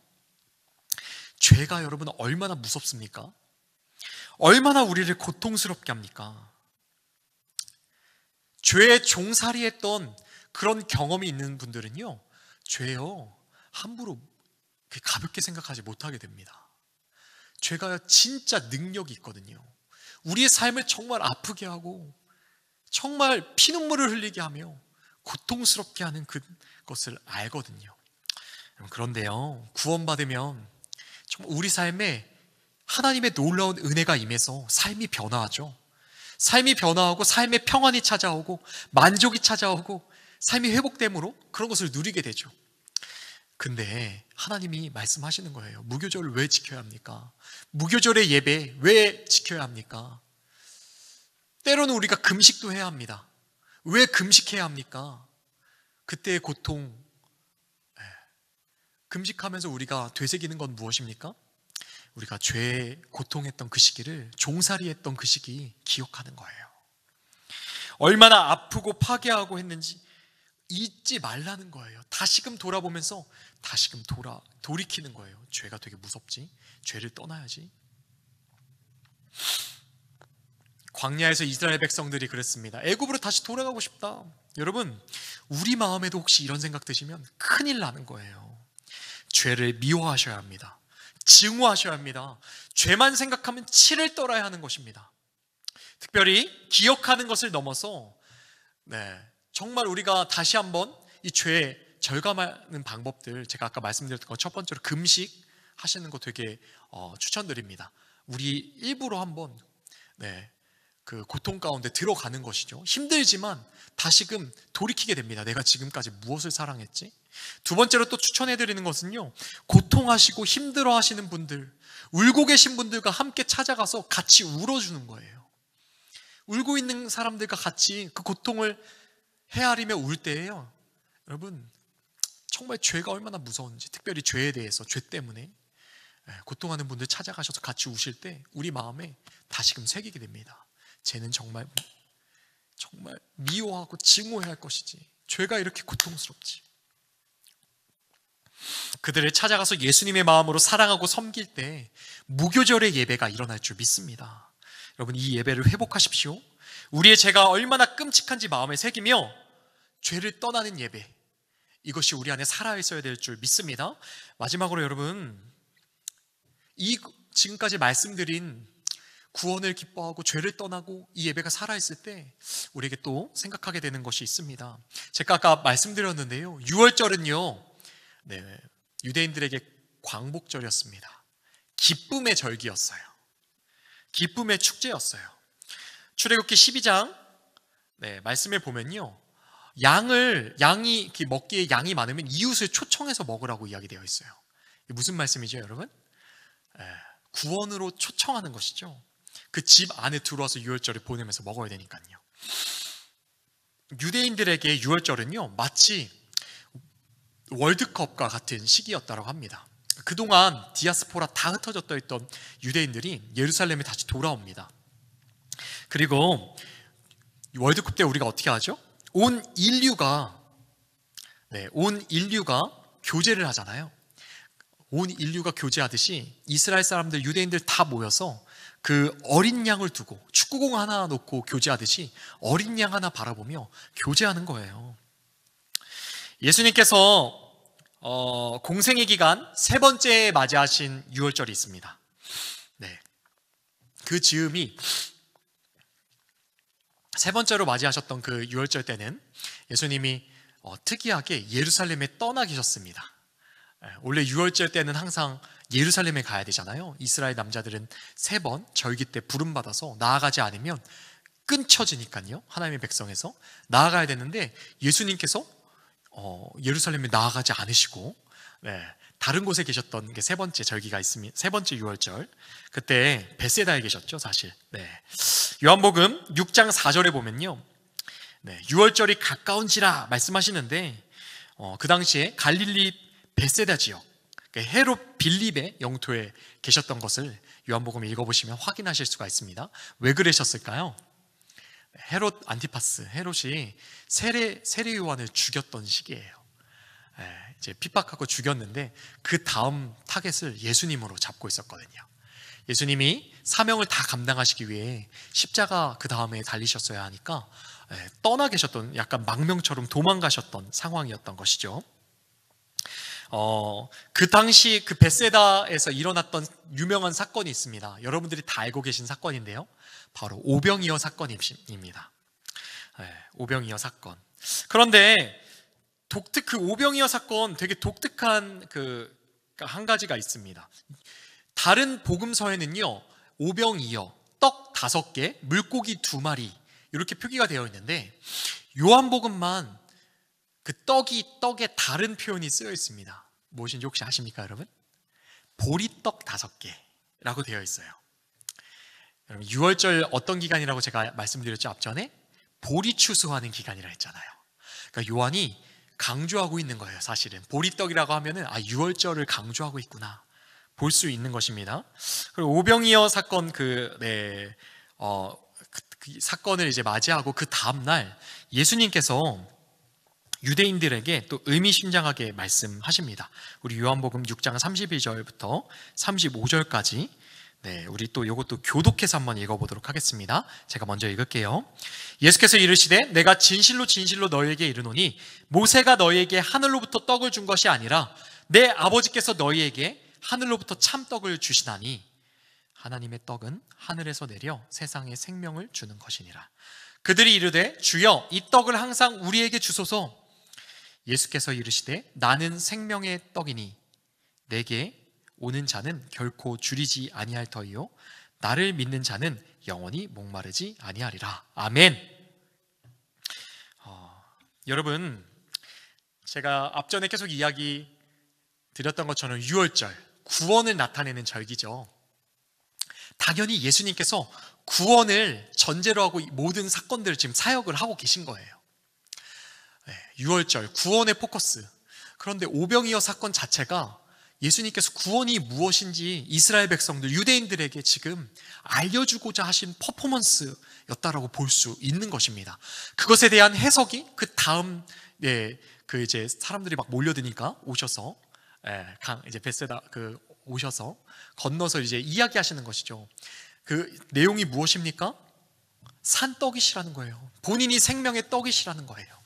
죄가 여러분 얼마나 무섭습니까? 얼마나 우리를 고통스럽게 합니까? 죄에 종살이했던 그런 경험이 있는 분들은요, 죄요 함부로 가볍게 생각하지 못하게 됩니다. 죄가 진짜 능력이 있거든요. 우리의 삶을 정말 아프게 하고 정말 피눈물을 흘리게 하며 고통스럽게 하는 그것을 알거든요. 그런데요, 구원받으면 정말 우리 삶에 하나님의 놀라운 은혜가 임해서 삶이 변화하죠. 삶이 변화하고 삶의 평안이 찾아오고 만족이 찾아오고 삶이 회복됨으로 그런 것을 누리게 되죠. 근데 하나님이 말씀하시는 거예요. 무교절을 왜 지켜야 합니까? 무교절의 예배 왜 지켜야 합니까? 때로는 우리가 금식도 해야 합니다. 왜 금식해야 합니까? 그때의 고통, 금식하면서 우리가 되새기는 건 무엇입니까? 우리가 죄에 고통했던 그 시기를, 종살이했던 그 시기 기억하는 거예요. 얼마나 아프고 파괴하고 했는지 잊지 말라는 거예요. 다시금 돌아보면서 다시금 돌이키는 거예요. 죄가 되게 무섭지? 죄를 떠나야지. 광야에서 이스라엘 백성들이 그랬습니다. 애굽으로 다시 돌아가고 싶다. 여러분, 우리 마음에도 혹시 이런 생각 드시면 큰일 나는 거예요. 죄를 미워하셔야 합니다. 증오하셔야 합니다. 죄만 생각하면 치를 떨어야 하는 것입니다. 특별히 기억하는 것을 넘어서 정말 우리가 다시 한번 이 죄에 절감하는 방법들, 제가 아까 말씀드렸던 거 첫 번째로 금식 하시는 거 되게 추천드립니다. 우리 일부러 한번 그 고통 가운데 들어가는 것이죠. 힘들지만 다시금 돌이키게 됩니다. 내가 지금까지 무엇을 사랑했지? 두 번째로 또 추천해드리는 것은요, 고통하시고 힘들어하시는 분들, 울고 계신 분들과 함께 찾아가서 같이 울어주는 거예요. 울고 있는 사람들과 같이 그 고통을 헤아리며 울 때에요, 여러분 정말 죄가 얼마나 무서운지, 특별히 죄에 대해서, 죄 때문에 고통하는 분들 찾아가셔서 같이 우실 때 우리 마음에 다시금 새기게 됩니다. 쟤는 정말 미워하고 증오해야 할 것이지, 죄가 이렇게 고통스럽지. 그들을 찾아가서 예수님의 마음으로 사랑하고 섬길 때 무교절의 예배가 일어날 줄 믿습니다. 여러분, 이 예배를 회복하십시오. 우리의 죄가 얼마나 끔찍한지 마음에 새기며 죄를 떠나는 예배, 이것이 우리 안에 살아있어야 될 줄 믿습니다. 마지막으로 여러분, 지금까지 말씀드린 구원을 기뻐하고 죄를 떠나고 이 예배가 살아있을 때 우리에게 또 생각하게 되는 것이 있습니다. 제가 아까 말씀드렸는데요, 6월절은요 유대인들에게 광복절이었습니다. 기쁨의 절기였어요. 기쁨의 축제였어요. 출애굽기 12장 말씀에 보면요, 양이 먹기에 양이 많으면 이웃을 초청해서 먹으라고 이야기되어 있어요. 이게 무슨 말씀이죠, 여러분? 구원으로 초청하는 것이죠. 그 집 안에 들어와서 유월절을 보내면서 먹어야 되니까요. 유대인들에게 유월절은요 마치 월드컵과 같은 시기였다고 합니다. 그동안 디아스포라 다 흩어졌다 있던 유대인들이 예루살렘에 다시 돌아옵니다. 그리고 월드컵 때 우리가 어떻게 하죠? 온 인류가 교제를 하잖아요. 온 인류가 교제하듯이 이스라엘 사람들, 유대인들 다 모여서 그 어린 양을 두고 축구공 하나 놓고 교제하듯이 어린 양 하나 바라보며 교제하는 거예요. 예수님께서 공생의 기간 세 번째 맞이하신 유월절이 있습니다. 그 즈음이 세 번째로 맞이하셨던 그 유월절 때는 예수님이 특이하게 예루살렘에 떠나 계셨습니다. 원래 유월절 때는 항상 예루살렘에 가야 되잖아요. 이스라엘 남자들은 3번 절기 때 부름받아서 나아가지 않으면 끊쳐지니까요. 하나님의 백성에서 나아가야 되는데 예수님께서 예루살렘에 나아가지 않으시고 다른 곳에 계셨던 게 세 번째 절기가 있습니다. 세 번째 유월절, 그때 벳세다에 계셨죠, 사실. 요한복음 6장 4절에 보면요, 유월절이 가까운지라 말씀하시는데 그 당시에 갈릴리 벳세다 지역, 헤롯 빌립의 영토에 계셨던 것을 요한복음 읽어보시면 확인하실 수가 있습니다. 왜 그러셨을까요? 헤롯 안티파스, 헤롯이 세례 요한을 죽였던 시기예요. 이제 핍박하고 죽였는데 그 다음 타겟을 예수님으로 잡고 있었거든요. 예수님이 사명을 다 감당하시기 위해 십자가 그 다음에 달리셨어야 하니까 떠나 계셨던, 약간 망명처럼 도망가셨던 상황이었던 것이죠. 그 당시 그 벳세다에서 일어났던 유명한 사건이 있습니다. 여러분들이 다 알고 계신 사건인데요, 바로 오병이어 사건입니다. 오병이어 사건. 그런데 그 오병이어 사건 되게 독특한 한 가지가 있습니다. 다른 복음서에는요, 오병이어, 떡 5개, 물고기 2마리 이렇게 표기가 되어 있는데 요한복음만 그 떡에 다른 표현이 쓰여 있습니다. 무엇인지 혹시 아십니까, 여러분? 보리떡 5개라고 되어 있어요. 여러분, 6월절 어떤 기간이라고 제가 말씀드렸죠, 앞전에? 보리 추수하는 기간이라 했잖아요. 그러니까 요한이 강조하고 있는 거예요. 사실은 보리떡이라고 하면은 6월절을 강조하고 있구나 볼 수 있는 것입니다. 그리고 오병이어 사건 그 사건을 이제 맞이하고 그 다음 날 예수님께서 유대인들에게 또 의미심장하게 말씀하십니다. 우리 요한복음 6장 32절부터 35절까지 우리 또 이것도 교독해서 한번 읽어보도록 하겠습니다. 제가 먼저 읽을게요. 예수께서 이르시되 내가 진실로 진실로 너희에게 이르노니 모세가 너희에게 하늘로부터 떡을 준 것이 아니라 내 아버지께서 너희에게 하늘로부터 참떡을 주시나니 하나님의 떡은 하늘에서 내려 세상에 생명을 주는 것이니라. 그들이 이르되 주여 이 떡을 항상 우리에게 주소서. 예수께서 이르시되 나는 생명의 떡이니 내게 오는 자는 결코 줄이지 아니할 터이요 나를 믿는 자는 영원히 목마르지 아니하리라. 아멘. 여러분, 제가 앞전에 계속 이야기 드렸던 것처럼 6월절 구원을 나타내는 절기죠. 당연히 예수님께서 구원을 전제로 하고 모든 사건들을 지금 사역을 하고 계신 거예요. 6월절 구원의 포커스. 그런데 오병이어 사건 자체가 예수님께서 구원이 무엇인지 이스라엘 백성들, 유대인들에게 지금 알려주고자 하신 퍼포먼스였다라고 볼 수 있는 것입니다. 그것에 대한 해석이 그 다음, 그 이제 사람들이 막 몰려드니까 오셔서, 이제 베세다 오셔서 건너서 이제 이야기하시는 것이죠. 그 내용이 무엇입니까? 산떡이시라는 거예요. 본인이 생명의 떡이시라는 거예요.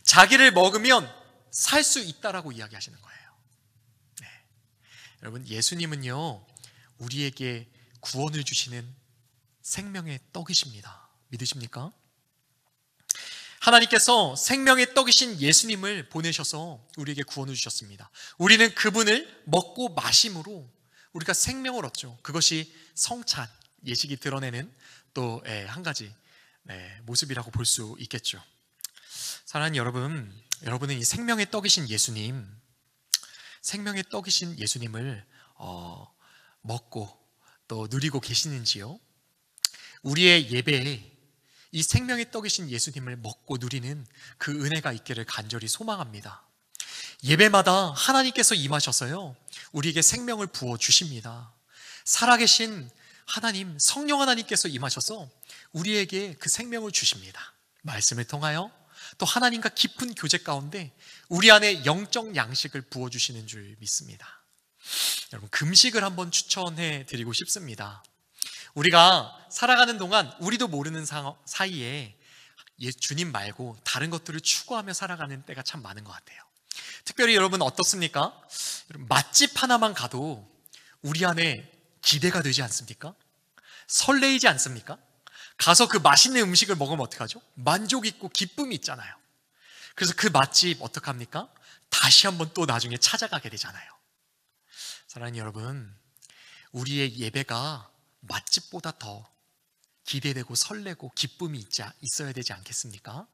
자기를 먹으면 살 수 있다라고 이야기하시는 거예요. 여러분, 예수님은요 우리에게 구원을 주시는 생명의 떡이십니다. 믿으십니까? 하나님께서 생명의 떡이신 예수님을 보내셔서 우리에게 구원을 주셨습니다. 우리는 그분을 먹고 마심으로 우리가 생명을 얻죠. 그것이 성찬, 예식이 드러내는 또 한 가지 모습이라고 볼 수 있겠죠. 사랑하는 여러분, 여러분은 이 생명의 떡이신 예수님, 생명의 떡이신 예수님을 먹고 또 누리고 계시는지요? 우리의 예배에 이 생명의 떡이신 예수님을 먹고 누리는 그 은혜가 있기를 간절히 소망합니다. 예배마다 하나님께서 임하셔서요 우리에게 생명을 부어주십니다. 살아계신 하나님, 성령 하나님께서 임하셔서 우리에게 그 생명을 주십니다. 말씀을 통하여 또 하나님과 깊은 교제 가운데 우리 안에 영적 양식을 부어주시는 줄 믿습니다. 여러분, 금식을 한번 추천해 드리고 싶습니다. 우리가 살아가는 동안 우리도 모르는 사이에 주님 말고 다른 것들을 추구하며 살아가는 때가 참 많은 것 같아요. 특별히 여러분 어떻습니까? 맛집 하나만 가도 우리 안에 기대가 되지 않습니까? 설레이지 않습니까? 가서 그 맛있는 음식을 먹으면 어떡하죠? 만족 있고 기쁨이 있잖아요. 그래서 그 맛집 어떡합니까? 다시 한번 또 나중에 찾아가게 되잖아요. 사랑하는 여러분, 우리의 예배가 맛집보다 더 기대되고 설레고 기쁨이 있어야 되지 않겠습니까?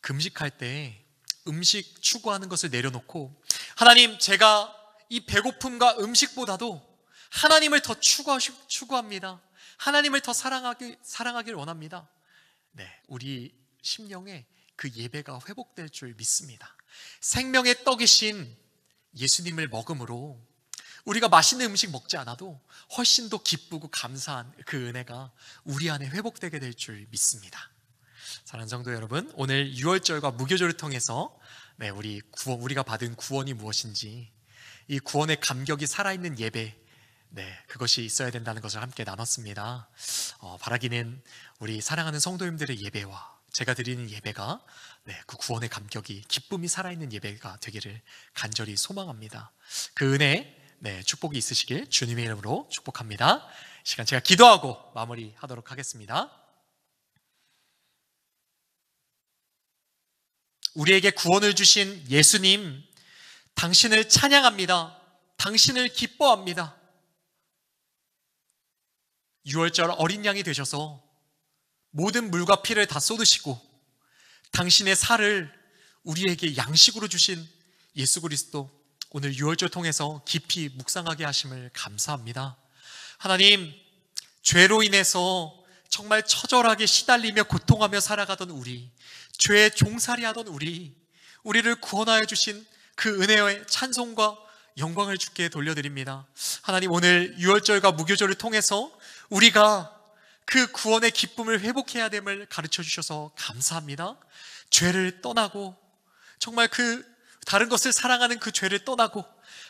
금식할 때 음식 추구하는 것을 내려놓고 하나님, 제가 이 배고픔과 음식보다도 하나님을 더 추구합니다. 하나님을 더 사랑하길 원합니다. 우리 심령에 그 예배가 회복될 줄 믿습니다. 생명의 떡이신 예수님을 먹음으로 우리가 맛있는 음식 먹지 않아도 훨씬 더 기쁘고 감사한 그 은혜가 우리 안에 회복되게 될 줄 믿습니다. 사랑하는 성도 여러분, 오늘 6월절과 무교절을 통해서 우리가 받은 구원이 무엇인지, 이 구원의 감격이 살아있는 예배, 그것이 있어야 된다는 것을 함께 나눴습니다. 바라기는 우리 사랑하는 성도님들의 예배와 제가 드리는 예배가 그 구원의 감격이, 기쁨이 살아있는 예배가 되기를 간절히 소망합니다. 그 은혜, 축복이 있으시길 주님의 이름으로 축복합니다. 이 시간 제가 기도하고 마무리하도록 하겠습니다. 우리에게 구원을 주신 예수님, 당신을 찬양합니다. 당신을 기뻐합니다. 6월절 어린 양이 되셔서 모든 물과 피를 다 쏟으시고 당신의 살을 우리에게 양식으로 주신 예수 그리스도, 오늘 6월절 통해서 깊이 묵상하게 하심을 감사합니다. 하나님, 죄로 인해서 정말 처절하게 시달리며 고통하며 살아가던 우리, 죄에 종살이하던 우리를 구원하여 주신 그 은혜의 찬송과 영광을 주께 돌려드립니다. 하나님, 오늘 6월절과 무교절을 통해서 우리가 그 구원의 기쁨을 회복해야 됨을 가르쳐 주셔서 감사합니다. 죄를 떠나고 정말 그 다른 것을 사랑하는 그 죄를 떠나고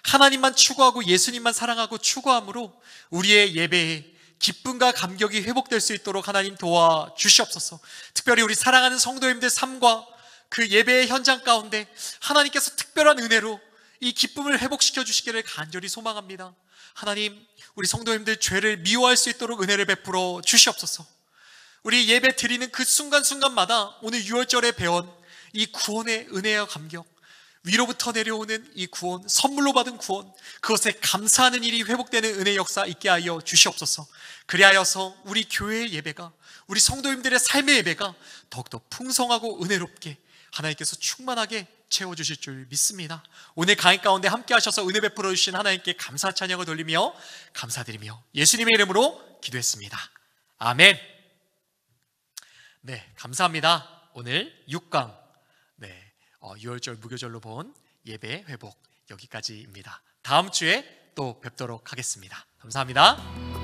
하나님만 추구하고 예수님만 사랑하고 추구함으로 우리의 예배에 기쁨과 감격이 회복될 수 있도록 하나님 도와주시옵소서. 특별히 우리 사랑하는 성도님들 삶과 그 예배의 현장 가운데 하나님께서 특별한 은혜로 이 기쁨을 회복시켜 주시기를 간절히 소망합니다. 하나님, 우리 성도님들 죄를 미워할 수 있도록 은혜를 베풀어 주시옵소서. 우리 예배 드리는 그 순간순간마다 오늘 6월절에 배운 이 구원의 은혜와 감격, 위로부터 내려오는 이 구원, 선물로 받은 구원, 그것에 감사하는 일이 회복되는 은혜 역사 있게 하여 주시옵소서. 그리하여서 우리 교회의 예배가, 우리 성도님들의 삶의 예배가 더욱더 풍성하고 은혜롭게 하나님께서 충만하게 채워주실 줄 믿습니다. 오늘 강의 가운데 함께 하셔서 은혜 베풀어 주신 하나님께 감사 찬양을 돌리며 감사드리며 예수님의 이름으로 기도했습니다. 아멘. 네, 감사합니다. 오늘 6강 6월절 무교절로 본 예배 회복 여기까지입니다. 다음 주에 또 뵙도록 하겠습니다. 감사합니다.